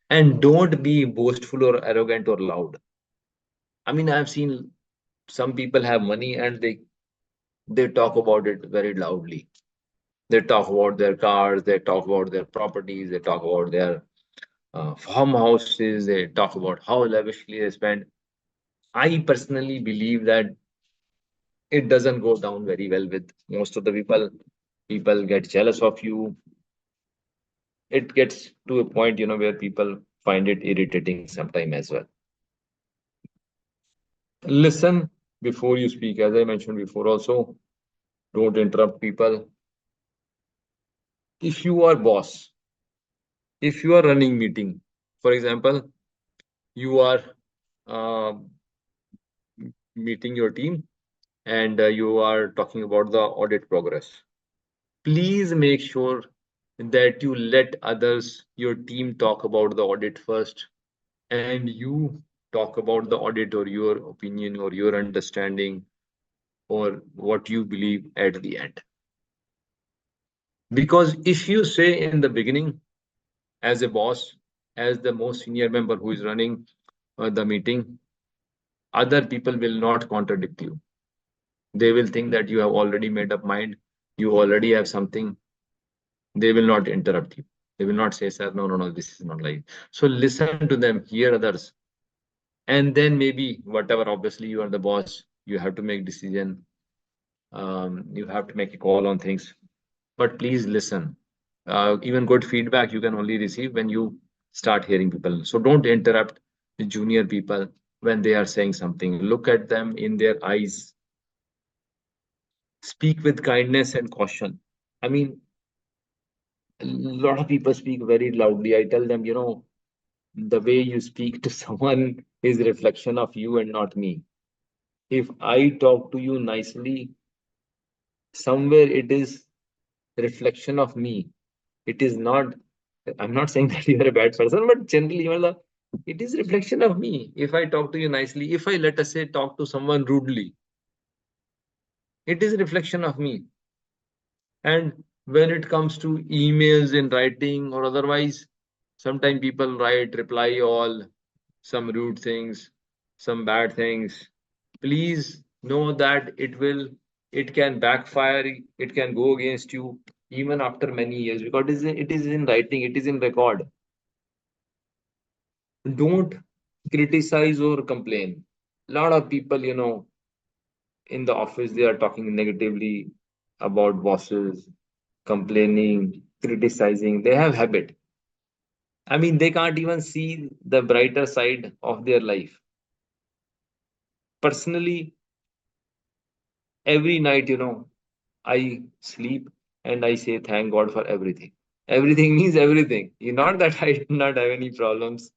And don't be boastful or arrogant or loud. I mean, I've seen some people have money and they talk about it very loudly. They talk about their cars, they talk about their properties, they talk about their farmhouses, they talk about how lavishly they spend. I personally believe that it doesn't go down very well with most of the people. People get jealous of you. It gets to a point, where people find it irritating sometime as well. Listen before you speak, as I mentioned before also. Don't interrupt people. If you are boss, if you are running meeting, for example, you are uh, meeting your team and you are talking about the audit progress. Please make sure that you let others, your team, talk about the audit first, and you talk about the audit or your opinion or your understanding or what you believe at the end. Because if you say in the beginning, as a boss, as the most senior member who is running the meeting, other people will not contradict you. They will think that you have already made up mind, you already have something. They will not interrupt you. They will not say, sir, no, this is not like. So listen to them, hear others, and then maybe whatever. Obviously, you are the boss. You have to make decision. You have to make a call on things. But please listen. Even good feedback you can only receive when you start hearing people. So don't interrupt the junior people when they are saying something. Look at them in their eyes. Speak with kindness and caution. I mean, a lot of people speak very loudly. I tell them, the way you speak to someone is a reflection of you and not me. If I talk to you nicely, somewhere it is reflection of me. It is not I'm not saying that you are a bad person, but generally you are the, it is reflection of me. If I talk to you nicely, if I, let us say, talk to someone rudely, it is a reflection of me. And when it comes to emails in writing or otherwise, sometimes people write reply all, some rude things, some bad things. Please know that it can backfire, it can go against you even after many years, because it is in writing, it is in record. Don't criticize or complain. A lot of people, in the office, they are talking negatively about bosses, complaining, criticizing. They have habit. I mean, they can't even see the brighter side of their life. Personally, every night, I sleep and I say thank God for everything. Everything means everything. Not that I do not have any problems,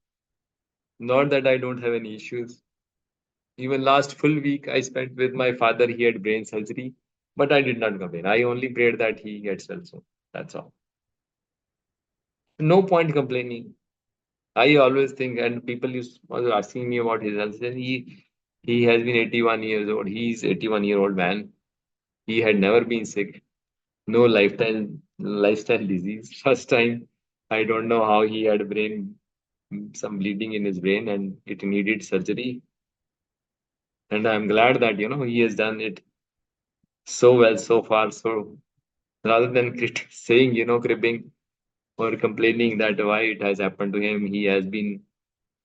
not that I don't have any issues. Even last full week I spent with my father. He had brain surgery, but I did not complain. I only prayed that he gets well soon. That's all. No point complaining. I always think, and people was asking me about his health. And he has been 81 years old. He's 81-year-old man. He had never been sick. No lifestyle disease. First time, I don't know how he had some bleeding in his brain, and it needed surgery. And I'm glad that he has done it so well so far. So rather than saying, cribbing or complaining that why it has happened to him, he has been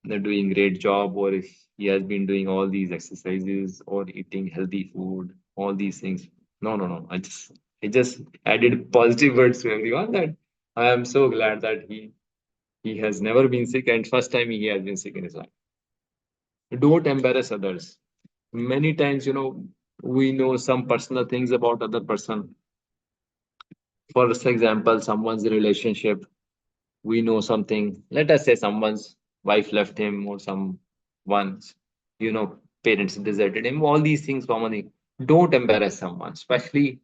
doing great job, or if he has been doing all these exercises or eating healthy food, all these things. No, no, no. I just added positive words to everyone, that I am so glad that he has never been sick, and first time he has been sick in his life. Don't embarrass others. Many times, we know some personal things about other person. For example, someone's relationship, we know something. Let us say someone's wife left him, or someone's, parents deserted him. All these things commonly. Don't embarrass someone, especially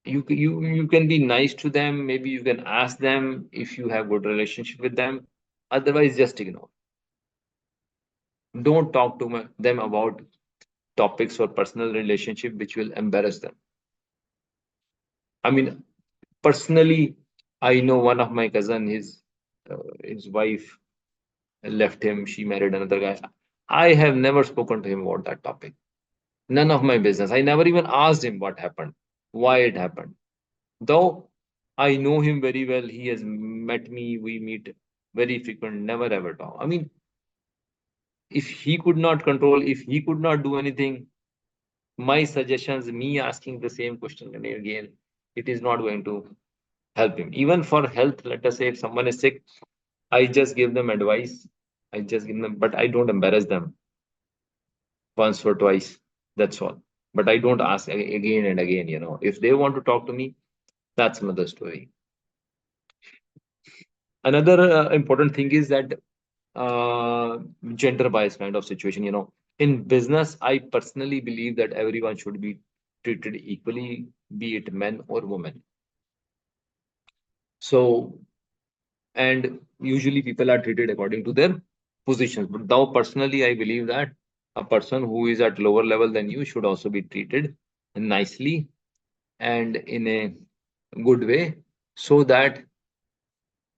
you can be nice to them. Maybe you can ask them if you have good relationship with them. Otherwise, just ignore. Don't talk to them about topics or personal relationship which will embarrass them. I mean, personally, I know one of my cousin, his wife left him, she married another guy. I have never spoken to him about that topic. None of my business. I never even asked him what happened, why it happened. Though I know him very well, he has met me, we meet very frequent, never ever talk. I mean, if he could not control, if he could not do anything, my suggestions, me asking the same question again, it is not going to help him. Even for health, let us say if someone is sick, I just give them advice. I just give them, but I don't embarrass them once or twice. That's all. But I don't ask again and again. If they want to talk to me, that's another story. Another important thing is that gender bias kind of situation. In business, I personally believe that everyone should be treated equally, be it men or women. So, and usually people are treated according to their positions. But though personally, I believe that a person who is at lower level than you should also be treated nicely and in a good way, so that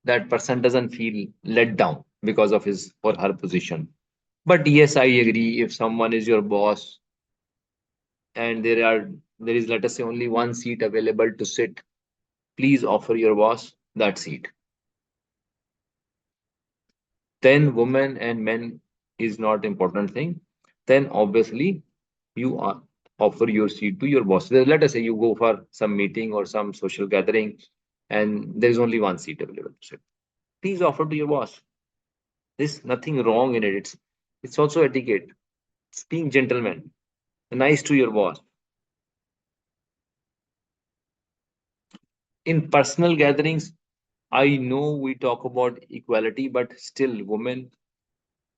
that person doesn't feel let down because of his or her position. But yes, I agree. If someone is your boss and there is, let us say, only one seat available to sit, please offer your boss that seat. Then women and men is not important thing. Then obviously you offer your seat to your boss. Let us say you go for some meeting or some social gathering, and there is only one seat available to sit. Please offer to your boss. There's nothing wrong in it. It's also etiquette. It's being gentleman, nice to your boss. In personal gatherings, I know we talk about equality, but still women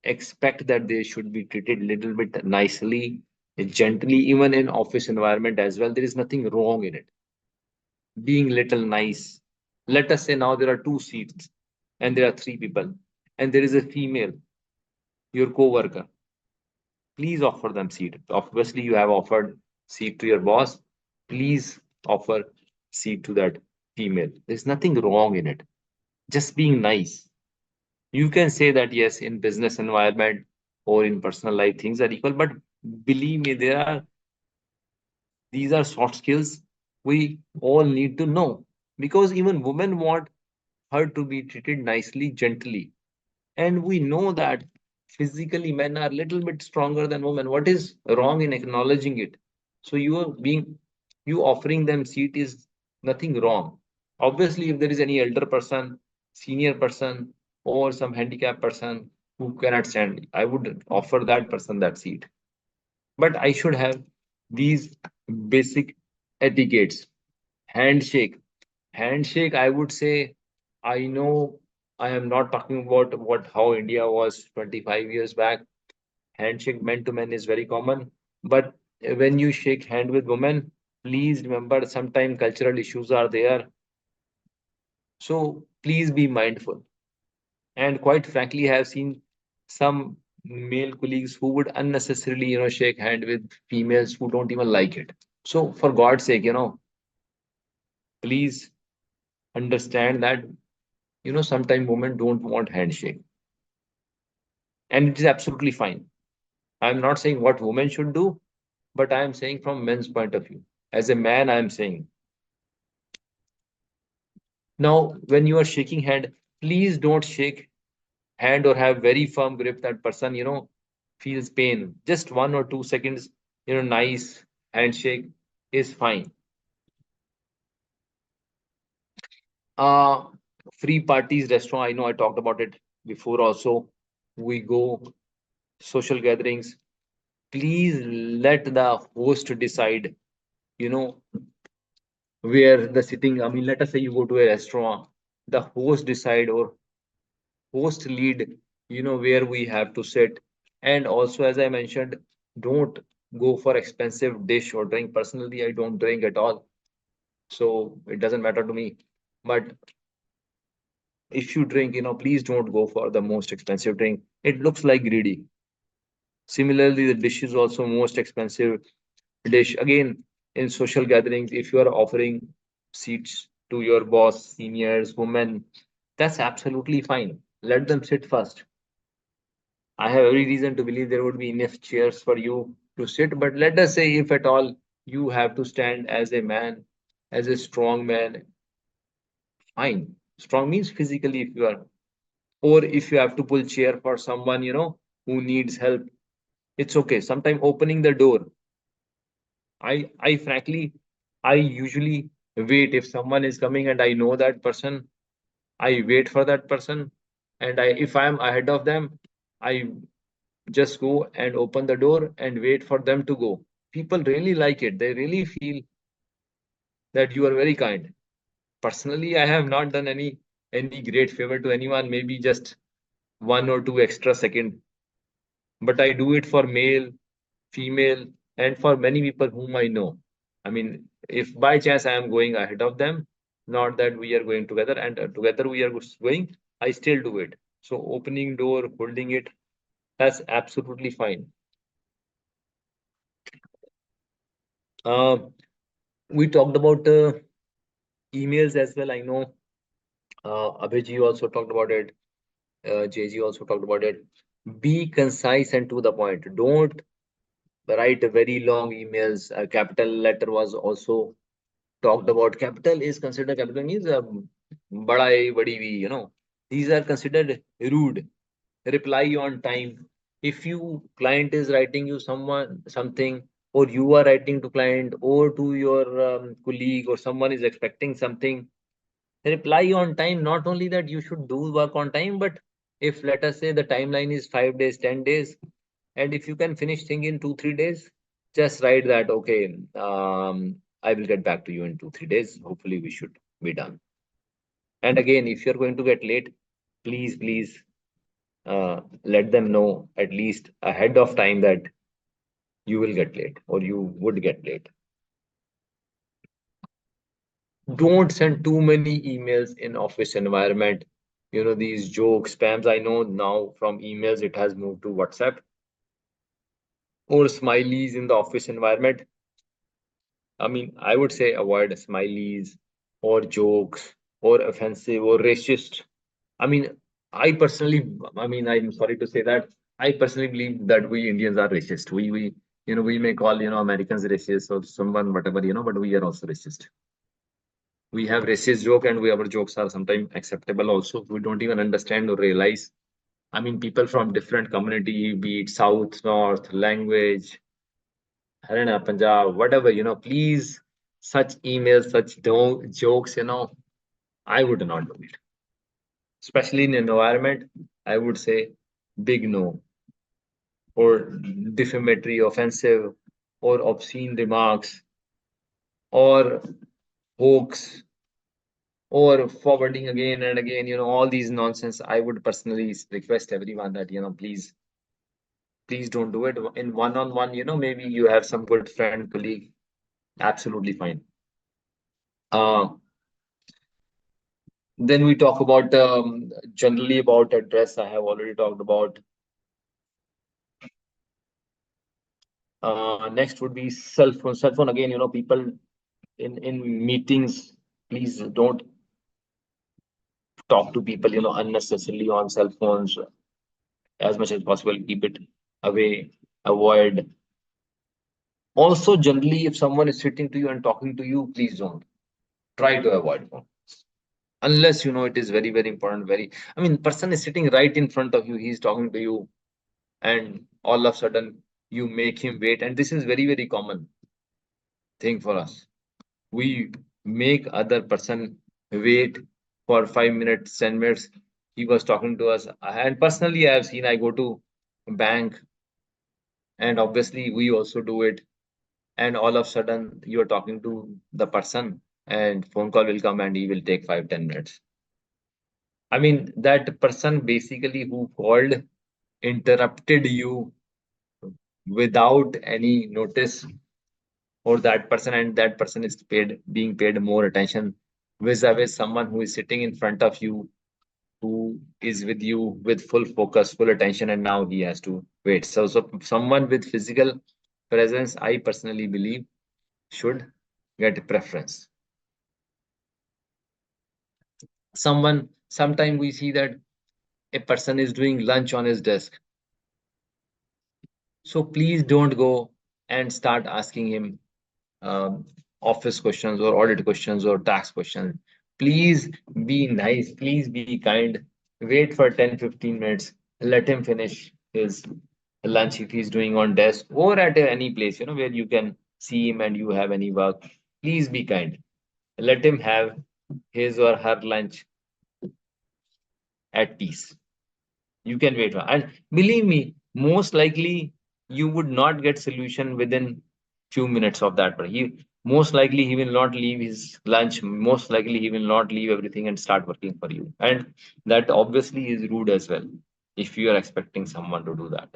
expect that they should be treated a little bit nicely, gently, even in office environment as well. There is nothing wrong in it. Being little nice. Let us say now there are two seats. and there are three people, and there is a female, your co-worker, please offer them seat. Obviously, you have offered seat to your boss. Please offer seat to that female. There's nothing wrong in it. Just being nice. You can say that yes, in business environment or in personal life, things are equal, but believe me, these are soft skills we all need to know, because even women want her to be treated nicely, gently. And we know that physically men are a little bit stronger than women. What is wrong in acknowledging it? So you offering them seat is nothing wrong. Obviously, if there is any elder person, senior person, or some handicapped person who cannot stand, I would offer that person that seat. But I should have these basic etiquettes. Handshake. Handshake, I would say, I know I am not talking about what how India was 25 years back. Handshake man to man is very common. But when you shake hand with women, please remember sometimes cultural issues are there. So please be mindful. And quite frankly, I have seen some male colleagues who would unnecessarily, shake hand with females who don't even like it. So for God's sake, please understand that, sometimes women don't want handshake. And it is absolutely fine. I'm not saying what women should do, but I am saying from men's point of view. As a man, I am saying. Now, when you are shaking hand, please don't shake hand or have very firm grip that person, feels pain. Just 1 or 2 seconds, nice handshake is fine. Uh, Free parties, restaurant, I know I talked about it before also. We go social gatherings. Please let the host decide, you know, where the sitting. I mean, let us say you go to a restaurant, the host decide or host lead, where we have to sit. And also, as I mentioned, don't go for expensive dish or drink. Personally, I don't drink at all, so it doesn't matter to me. But if you drink, please don't go for the most expensive drink. It looks like greedy. Similarly, the dish is also most expensive dish. Again, in social gatherings, if you are offering seats to your boss, seniors, women, that's absolutely fine. Let them sit first. I have every reason to believe there would be enough chairs for you to sit, but let us say if at all you have to stand as a man, as a strong man, fine. Strong means physically if you are, or if you have to pull chair for someone, who needs help, it's okay. Sometime opening the door. I frankly, I usually wait if someone is coming and I know that person, I wait for that person. And if I'm ahead of them, I just go and open the door and wait for them to go. People really like it. They really feel that you are very kind. Personally, I have not done any great favor to anyone, maybe just 1 or 2 extra seconds. But I do it for male, female, and for many people whom I know. I mean, if by chance I am going ahead of them, not that we are going together and together we are going, I still do it. So opening door, holding it, that's absolutely fine. Uh, we talked about emails as well. I know Abhijit also talked about it. JG also talked about it. Be concise and to the point. Don't write very long emails. A capital letter was also talked about. Capital is considered, capital means bada A, badi V, these are considered rude. Reply on time. If you client is writing you something, or you are writing to client or to your colleague, or someone is expecting something, reply on time. Not only that you should do work on time, but if let us say the timeline is 5 days, 10 days, and if you can finish thing in 2 3 days, just write that okay, I will get back to you in 2 3 days. Hopefully we should be done. And again, if you're going to get late, please let them know at least ahead of time that you will get late or you would get late. Don't send too many emails in office environment. these joke spams. I know now from emails it has moved to WhatsApp, or smileys in the office environment. I mean, I would say avoid smileys or jokes or offensive or racist. I mean, I'm sorry to say that I personally believe that we Indians are racist. We may call, Americans racist or someone, whatever, but we are also racist. We have racist joke, and our jokes are sometimes acceptable also. We don't even understand or realize. I mean, people from different community, be it South, North, language, Haryana, Punjab, whatever, please, such emails, such jokes, I would not do it. Especially in environment, I would say big no, or defamatory, offensive, or obscene remarks, or hoax, or forwarding again and again, all these nonsense. I would personally request everyone that, please don't do it in one-on-one. Maybe you have some good friend, colleague, absolutely fine. Then we talk about generally about address. I have already talked about. Next would be cell phone. Cell phone again, people in meetings, please don't talk to people, unnecessarily on cell phones. As much as possible, keep it away, avoid. Also, generally, if someone is sitting to you and talking to you, please don't try to avoid phone. Unless it is very, very important. I mean, person is sitting right in front of you, he's talking to you, and all of a sudden you make him wait. And this is very, very common thing for us. We make other person wait for 5 minutes, 10 minutes. He was talking to us, and personally I have seen, I go to bank, and obviously we also do it, and all of a sudden you are talking to the person, and phone call will come and he will take 5-10 minutes. I mean, that person basically who called interrupted you without any notice, or that person, and that person is being paid more attention vis-a-vis someone who is sitting in front of you, who is with you with full focus, full attention, and now he has to wait. So someone with physical presence, I personally believe, should get preference. Sometime we see that a person is doing lunch on his desk. So please don't go and start asking him office questions or audit questions or tax questions. Please be nice. Please be kind. Wait for 10-15 minutes. Let him finish his lunch if he's doing on desk or at any place, where you can see him and you have any work. Please be kind. Let him have his or her lunch at peace. You can wait. And believe me, most likely you would not get solution within few minutes of that. But most likely he will not leave his lunch. Most likely he will not leave everything and start working for you. And that obviously is rude as well, if you are expecting someone to do that.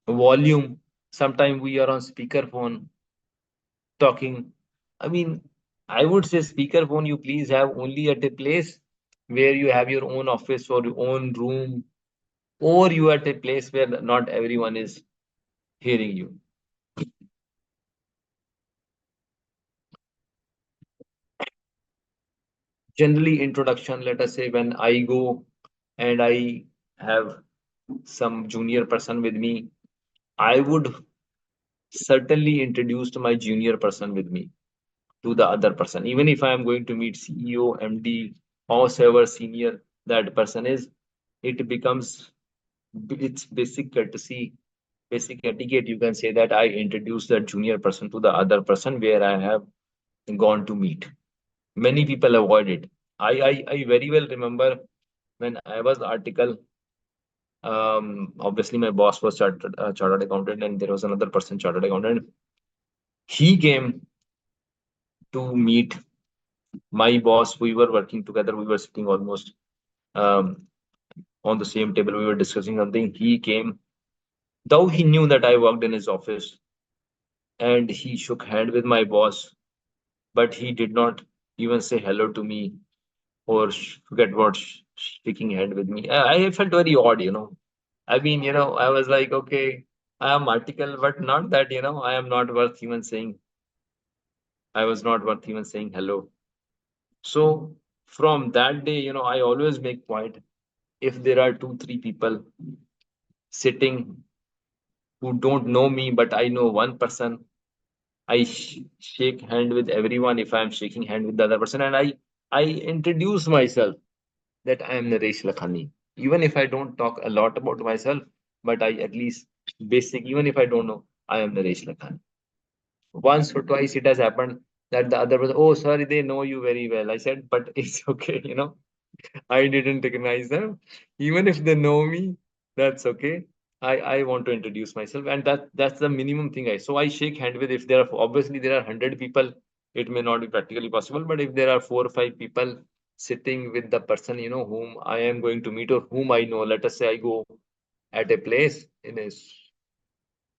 Volume. Sometimes we are on speakerphone talking. I mean, I would say speakerphone you please have only at a place where you have your own office or your own room, or you are at a place where not everyone is hearing you. Generally, introduction, let us say when I go and I have some junior person with me, I would certainly introduce to my junior person with me to the other person. Even if I am going to meet CEO, MD, however senior that person is, it becomes, it's basic courtesy, basic etiquette. You can say that I introduce that junior person to the other person where I have gone to meet. Many people avoid it. I very well remember when I was article. Obviously, my boss was chartered accountant, and there was another person chartered accountant. He came to meet my boss. We were working together. We were sitting almost um, on the same table. We were discussing something. He came, though he knew that I worked in his office, and he shook hand with my boss, but he did not even say hello to me. or forget about shaking hand with me. I felt very odd, you know. I mean, you know, I was like, okay, I am article, but not that, you know, I am not worth even saying, I was not worth even saying hello. So from that day, you know, I always make point, if there are two, three people sitting who don't know me, but I know one person, I shake hand with everyone if I'm shaking hand with the other person, and I introduce myself that I am Naresh Lakhani. Even if I don't talk a lot about myself, but I at least basic, even if I don't know, I am Naresh Lakhani. Once or twice it has happened that the other person, oh, sorry, they know you very well. I said, but it's okay, you know, I didn't recognize them. Even if they know me, that's okay. I want to introduce myself, and that's the minimum thing. I shake hand with, if there are, obviously there are 100 people, it may not be practically possible, but if there are 4 or 5 people sitting with the person, you know, whom I am going to meet or whom I know, let us say I go at a place in a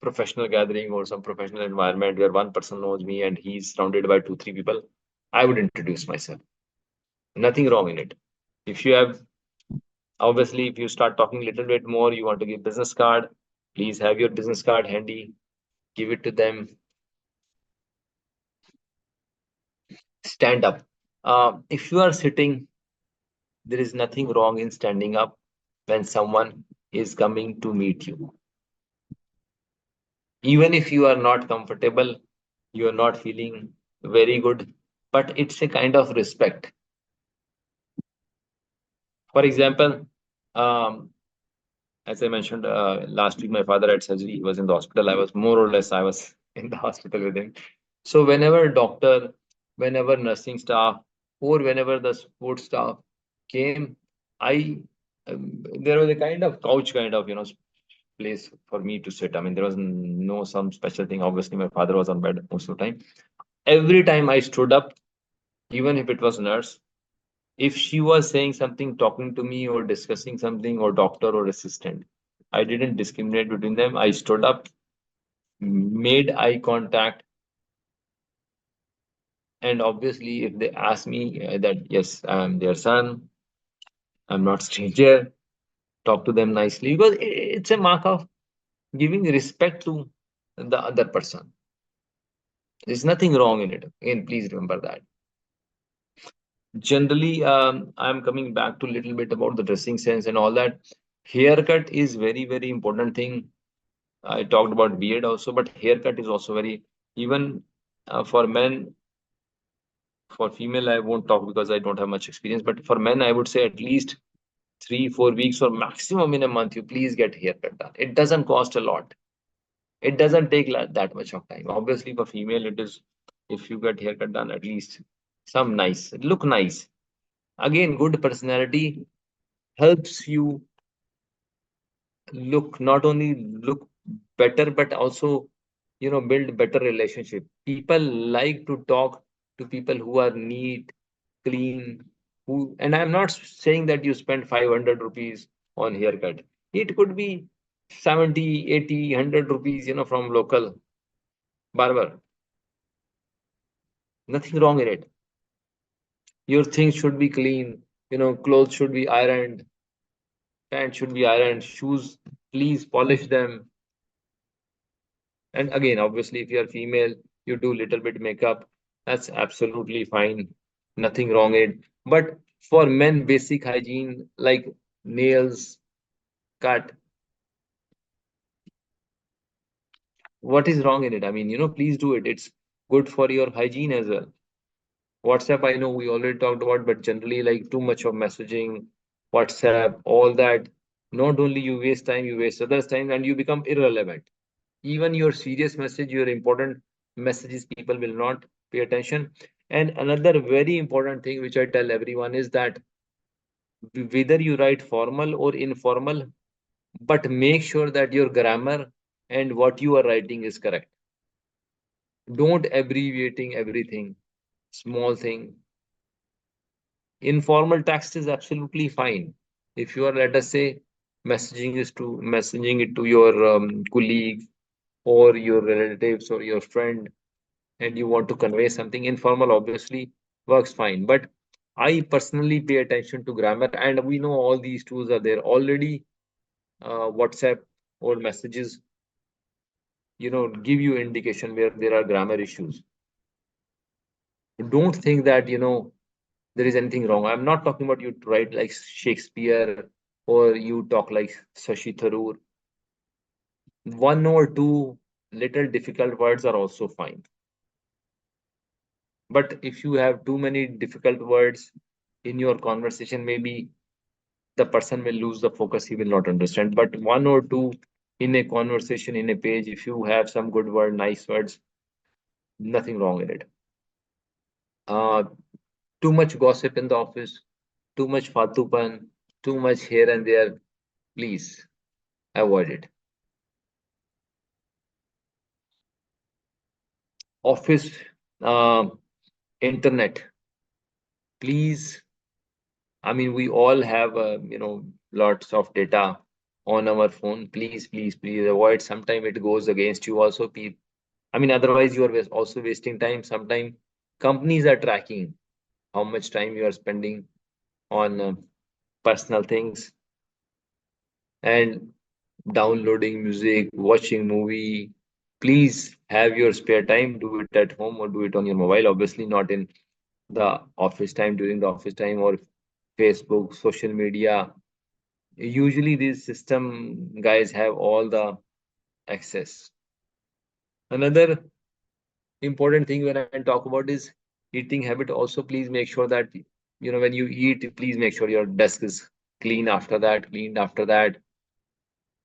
professional gathering or some professional environment where one person knows me and he's surrounded by 2 3 people, I would introduce myself. Nothing wrong in it. If you have, obviously, if you start talking a little bit more, you want to give business card, please have your business card handy, give it to them, stand up. If you are sitting, there is nothing wrong in standing up when someone is coming to meet you. Even if you are not comfortable, you are not feeling very good, but it's a kind of respect. For example, um, as I mentioned, last week my father had surgery. He was in the hospital. I was more or less, I was in the hospital with him. So whenever doctor, whenever nursing staff, or whenever the support staff came, I there was a kind of couch kind of, you know, place for me to sit. I mean, there was no some special thing. Obviously, my father was on bed most of the time. Every time I stood up, even if it was nurse, if she was saying something, talking to me or discussing something, or doctor or assistant, I didn't discriminate between them. I stood up, made eye contact, and obviously, if they ask me that yes, I'm their son, I'm not stranger, talk to them nicely, because it's a mark of giving respect to the other person. There's nothing wrong in it. Again, please remember that. Generally, I'm coming back to a little bit about the dressing sense and all that. Haircut is very important thing. I talked about beard also, but haircut is also very, even for men. For female, I won't talk because I don't have much experience. But for men, I would say at least 3 4 weeks or maximum in a month, you please get haircut done. It doesn't cost a lot. It doesn't take that much of time. Obviously, for female, it is, if you get haircut done, at least some nice, look nice. Again, good personality helps you look, not only look better, but also, you know, build better relationship. People like to talk to people who are neat, clean, who, and I'm not saying that you spend 500 rupees on haircut. It could be 70 80 100 rupees, you know, from local barber. Nothing wrong in it. Your things should be clean, you know, clothes should be ironed, pants should be ironed, shoes, please polish them. And again, obviously, if you are female, you do little bit makeup. That's absolutely fine. Nothing wrong in it. But for men, basic hygiene like nails, cut, what is wrong in it? I mean, you know, please do it. It's good for your hygiene as well. WhatsApp, I know we already talked about, but generally, like too much of messaging, WhatsApp, all that. Not only you waste time, you waste others' time, and you become irrelevant. Even your serious message, your important messages, people will not pay attention. And another very important thing which I tell everyone is that whether you write formal or informal, but make sure that your grammar and what you are writing is correct. Don't abbreviating everything, small thing. Informal text is absolutely fine. If you are, let us say, messaging it to your colleague or your relatives or your friend, and you want to convey something informal, obviously works fine. But I personally pay attention to grammar, and we know all these tools are there already. WhatsApp or messages, give you indication where there are grammar issues. Don't think that, there is anything wrong. I'm not talking about you to write like Shakespeare or you talk like Shashi Tharoor. One or two little difficult words are also fine. But if you have too many difficult words in your conversation, maybe the person will lose the focus, he will not understand. But one or two in a conversation, in a page, if you have some good word, nice words, nothing wrong in it. Uh, Too much gossip in the office, too much fatupan, too much here and there, please avoid it. Office internet, please. I mean, we all have lots of data on our phone. Please, please, please avoid. Sometimes it goes against you also. I mean, otherwise you are also wasting time. Sometimes companies are tracking how much time you are spending on personal things and downloading music, watching movie. Please have your spare time. Do it at home or do it on your mobile. Obviously, not in the office time, during the office time, or Facebook, social media. Usually, these system guys have all the access. Another important thing when I talk about is eating habit. Also, please make sure that when you eat, please make sure your desk is clean after that, cleaned after that.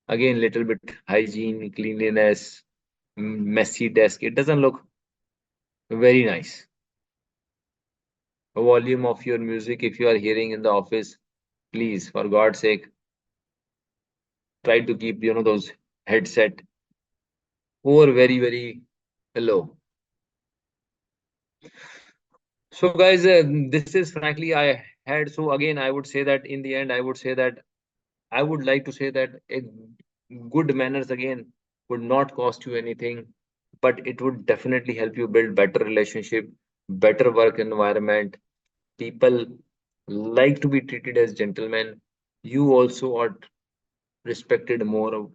Again, little bit hygiene, cleanliness, messy desk. It doesn't look very nice. Volume of your music, if you are hearing in the office, please, for God's sake, try to keep those headset over very, very low. So guys, this is frankly I had. So again, I would say that in the end, I would like to say that a good manners again would not cost you anything, but it would definitely help you build better relationship, better work environment. People like to be treated as gentlemen. You also are respected more.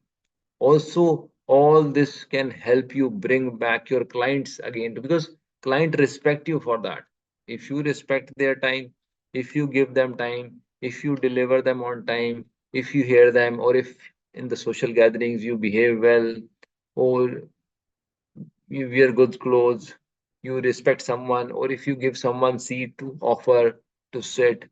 Also, all this can help you bring back your clients again, because client respect you for that. If you respect their time, if you give them time, if you deliver them on time, if you hear them, or if in the social gatherings you behave well, or you wear good clothes, you respect someone, or if you give someone seat to offer to sit,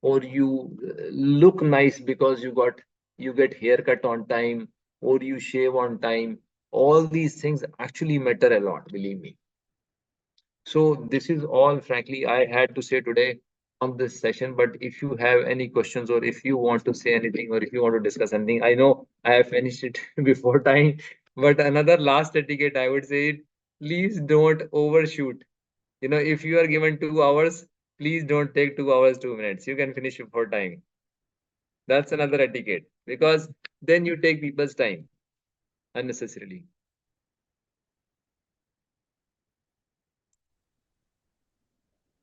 or you look nice because you get haircut on time, or you shave on time, all these things actually matter a lot, believe me. So this is all frankly I had to say today on this session. But if you have any questions, or if you want to say anything, or if you want to discuss anything, I know I have finished it before time, but another last etiquette I would say it, please don't overshoot. If you are given 2 hours, please don't take 2 hours 2 minutes. You can finish before time. That's another etiquette, because then you take people's time unnecessarily.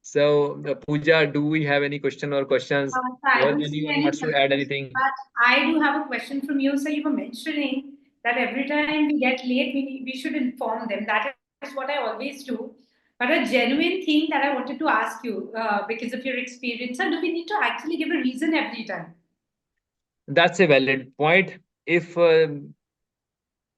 So, Pooja, do we have any question or questions? I Or don't see anyone any wants to add questions, anything? but I do have a question from you. So you were mentioning that every time we get late, we should inform them. That is what I always do. But a genuine thing that I wanted to ask you, because of your experience, do we need to actually give a reason every time? That's a valid point. If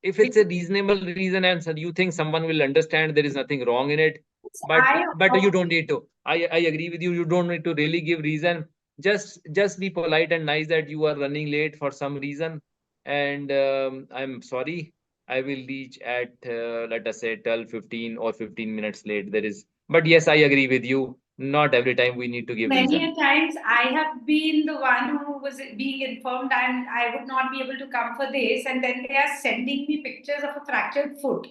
it's a reasonable reason and so you think someone will understand, there is nothing wrong in it. But I you don't need to. I agree with you. You don't need to really give reason. Just be polite and nice that you are running late for some reason, and I'm sorry. I will reach at let us say 12, 15 or 15 minutes late. There is, but yes, I agree with you. Not every time we need to give many a reason. times I have been the one who was being informed and I would not be able to come for this, and then they are sending me pictures of a fractured foot.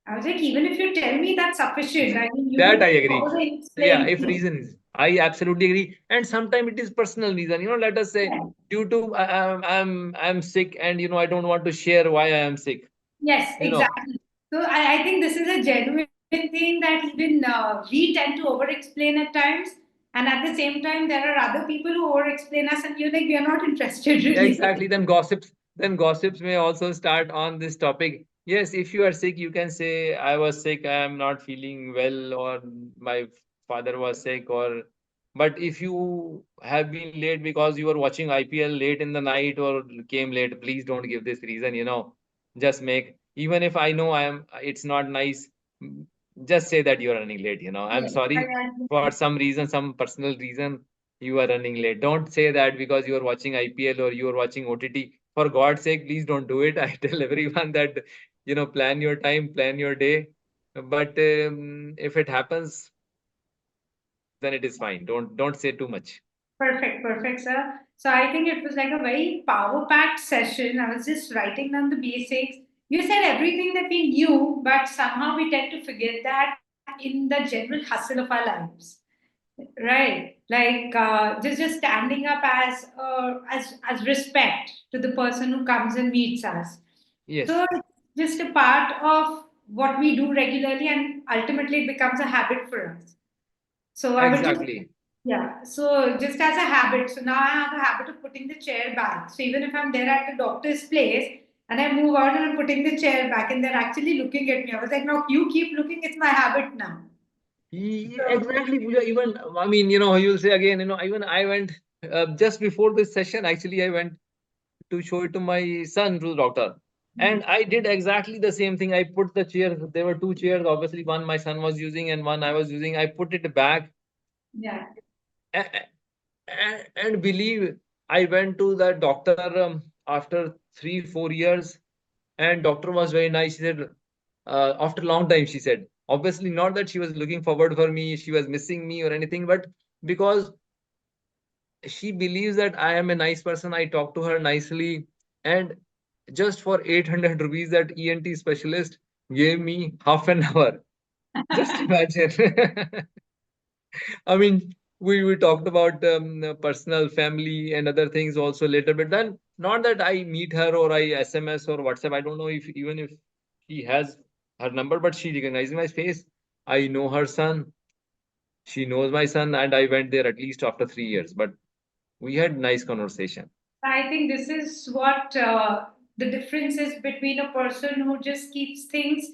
I was like, even if you tell me that's sufficient, I mean, you That don't I agree. bother Yeah, explain if things. reason is, I absolutely agree. And sometimes it is personal reason. Let us say Yeah. due to I'm sick, and I don't want to share why I am sick. Yes, You know, exactly. So I think this is a genuine thing that even we tend to over explain at times. And at the same time, there are other people who over explain us, and you're like, we are not interested really. Exactly. Then gossips may also start on this topic. Yes, if you are sick, you can say, I was sick, I am not feeling well, or my father was sick, or but if you have been late because you were watching IPL late in the night or came late, please don't give this reason, Just make, even if I know it's not nice, mm, just say that you are running late, I'm Yes, sorry I for agree. some reason, some personal reason you are running late. Don't say that because you are watching IPL or you are watching OTT. For God's sake, please don't do it. I tell everyone that, plan your time, plan your day. But if it happens, then it is fine. Don't say too much. Perfect, perfect, sir. So I think it was like a very power-packed session. I was just writing down the basics. You said everything that we knew, but somehow we tend to forget that in the general hustle of our lives. Right, like just standing up as respect to the person who comes and meets us. Yes, So it's just a part of what we do regularly, and ultimately it becomes a habit for us. So I would just, exactly. yeah. So just as a habit, so now I have a habit of putting the chair back. So even if I'm there at the doctor's place and I move out and I'm putting the chair back and they're actually looking at me, I was like, no, you keep looking. It's my habit now. So Exactly, Pooja. Even, I mean, you'll say again, even I went just before this session, actually, I went to show it to my son to the doctor. And I did exactly the same thing. I put the chair, there were two chairs, obviously, one my son was using and one I was using. I put it back yeah. and believe I went to the doctor after 3 4 years, and doctor was very nice. She said, after a long time, she said, obviously not that she was looking forward for me, she was missing me or anything, but because she believes that I am a nice person, I talk to her nicely, and just for 800 rupees, that ENT specialist gave me half an hour. Just imagine. I mean, we talked about personal, family, and other things also later. But then, not that I meet her or I SMS or WhatsApp. I don't know if even if she has her number, but she recognizes my face. I know her son. She knows my son, and I went there at least after 3 years. But we had nice conversation. I think this is what the difference is between a person who just keeps things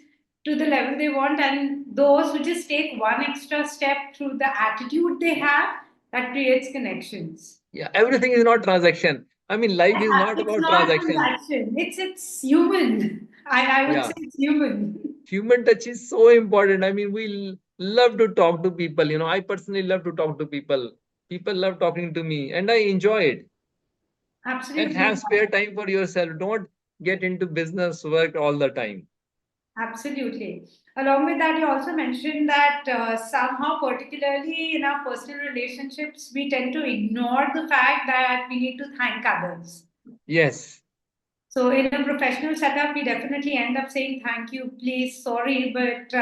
to the level they want and those who just take one extra step through the attitude they have that creates connections. Yeah, everything is not transaction. I mean, life is not It's about not transaction. transaction. It's human. I would say Yeah, it's human. human touch is so important. I mean, love to talk to people. I personally love to talk to people. People love talking to me, and I enjoy it. And Absolutely. have spare time for yourself. Don't get into business work all the time. Absolutely. Along with that, you also mentioned that somehow, particularly in our personal relationships, we tend to ignore the fact that we need to thank others. Yes, So, in a professional setup, we definitely end up saying thank you, please, sorry. But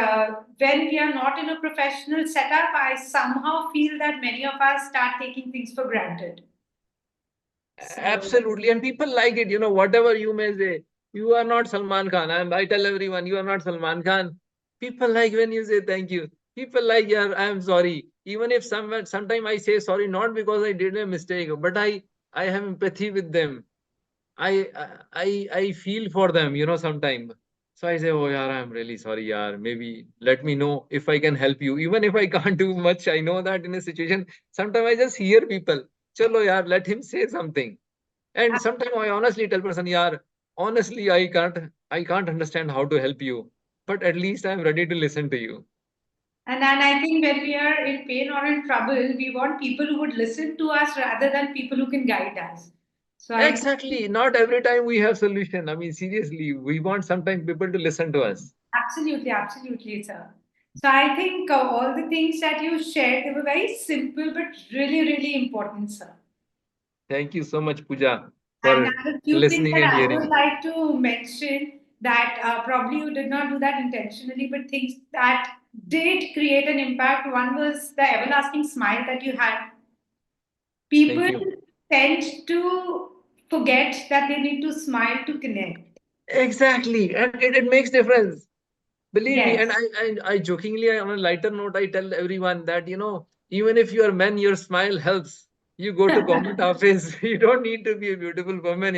when we are not in a professional setup, I somehow feel that many of us start taking things for granted. So, absolutely. And people like it. Whatever you may say, you are not Salman Khan. I tell everyone, you are not Salman Khan. People like when you say thank you. People like, yeah, I'm sorry. Even if sometime I say sorry, not because I did a mistake, but I have empathy with them. I feel for them, sometime. So I say, oh yeah, I'm really sorry, yaar. Maybe let me know if I can help you. Even if I can't do much, I know that in a situation, sometimes I just hear people, chalo yaar, let him say something. And sometimes I honestly tell person, yaar, honestly, I can't understand how to help you, but at least I'm ready to listen to you. and then I think when we are in pain or in trouble, we want people who would listen to us rather than people who can guide us. So I Exactly. Not every time we have solution. I mean, seriously, we want sometimes people to listen to us. absolutely, absolutely, sir. So I think all the things that you shared, they were very simple but really, really important, sir. Thank you so much, Pooja, And for a few things listening that and I would hearing. like to mention that probably you did not do that intentionally, but things that did create an impact. One was the everlasting smile that you had. Thank People you. tend to forget that they need to smile to connect. Exactly. And it makes difference. Believe me. And Yes. I jokingly, on a lighter note, I tell everyone that, Even if you are men, your smile helps. You go to government office, you don't need to be a beautiful woman,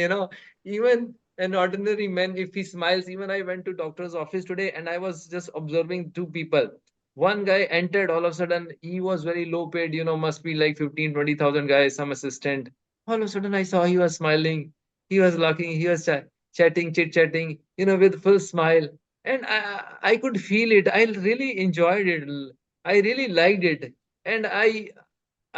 Even an ordinary man, if he smiles, even I went to doctor's office today and I was just observing two people. One guy entered, all of a sudden, he was very low paid, must be like 15, 20,000 guys, some assistant. All of a sudden, I saw he was smiling, he was laughing, he was chatting, chit chatting, with full smile. And I could feel it. I really enjoyed it. I really liked it. And I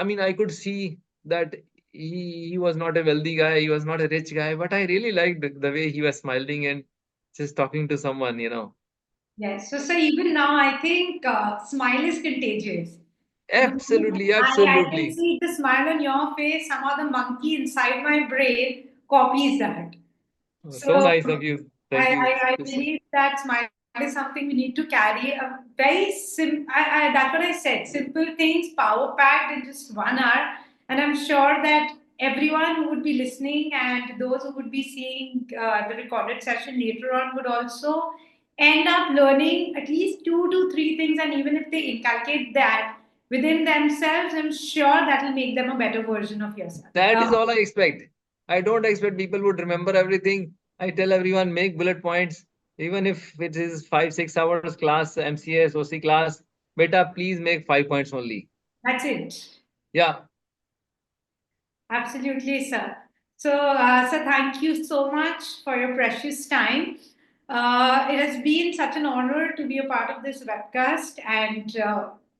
mean, I could see that he was not a wealthy guy, he was not a rich guy, but I really liked the way he was smiling and just talking to someone. Yes. So even now, I think smile is contagious. The moment Absolutely, I can absolutely. see the smile on your face, somehow the monkey inside my brain copies that. Oh, so So nice of you. Thank you. I believe that smile is something we need to carry. A very that's what I said. Simple things, power packed in just 1 hour. And I'm sure that everyone who would be listening and those who would be seeing the recorded session later on would also end up learning at least 2 to 3 things. And even if they inculcate that within themselves, I'm sure that will make them a better version of yourself. That is all I expect. I don't expect people would remember everything. I tell everyone make bullet points, even if it is 5, 6 hours class, MCS, OC class. Beta, please make 5 points only. That's it. Yeah. Absolutely, sir. So, sir, thank you so much for your precious time. It has been such an honor to be a part of this webcast, and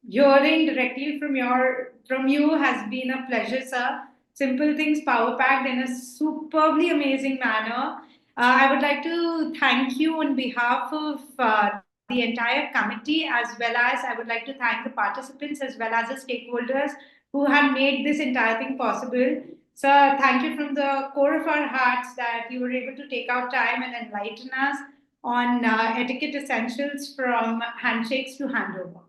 hearing directly from you has been a pleasure, sir. Simple things, power packed in a superbly amazing manner. I would like to thank you on behalf of the entire committee, as well as I would like to thank the participants as well as the stakeholders who had made this entire thing possible. So, thank you from the core of our hearts that you were able to take out time and enlighten us on etiquette essentials from handshakes to handover.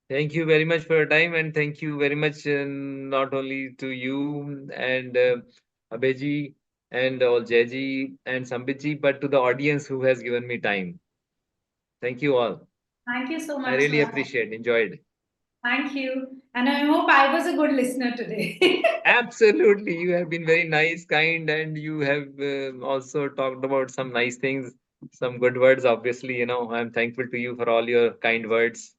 Thank you very much for your time, and thank you very much not only to you and Abhiji and Jeji and Sambitji, but to the audience who has given me time. Thank you all. Thank you so I much, really sir. appreciate, enjoyed. Thank you. And I hope I was a good listener today. Absolutely, you have been very nice, kind, and you have also talked about some nice things, some good words. Obviously, I'm thankful to you for all your kind words.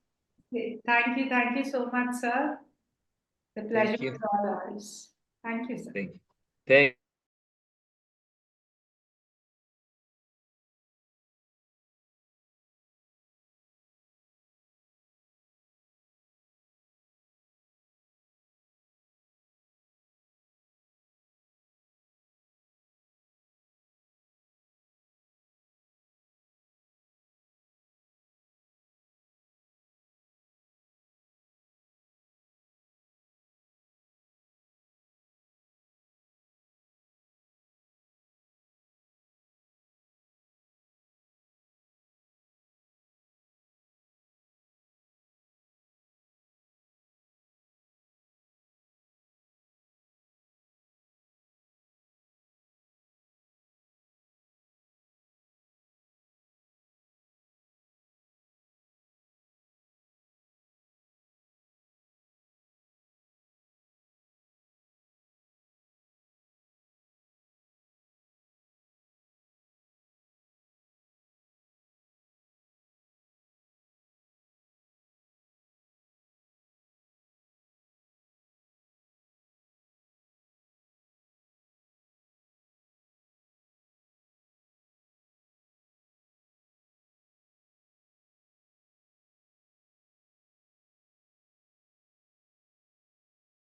Thank you. Thank you so much, sir. The pleasure Thank you. was all ours. Thank you, sir. Thank you. Thank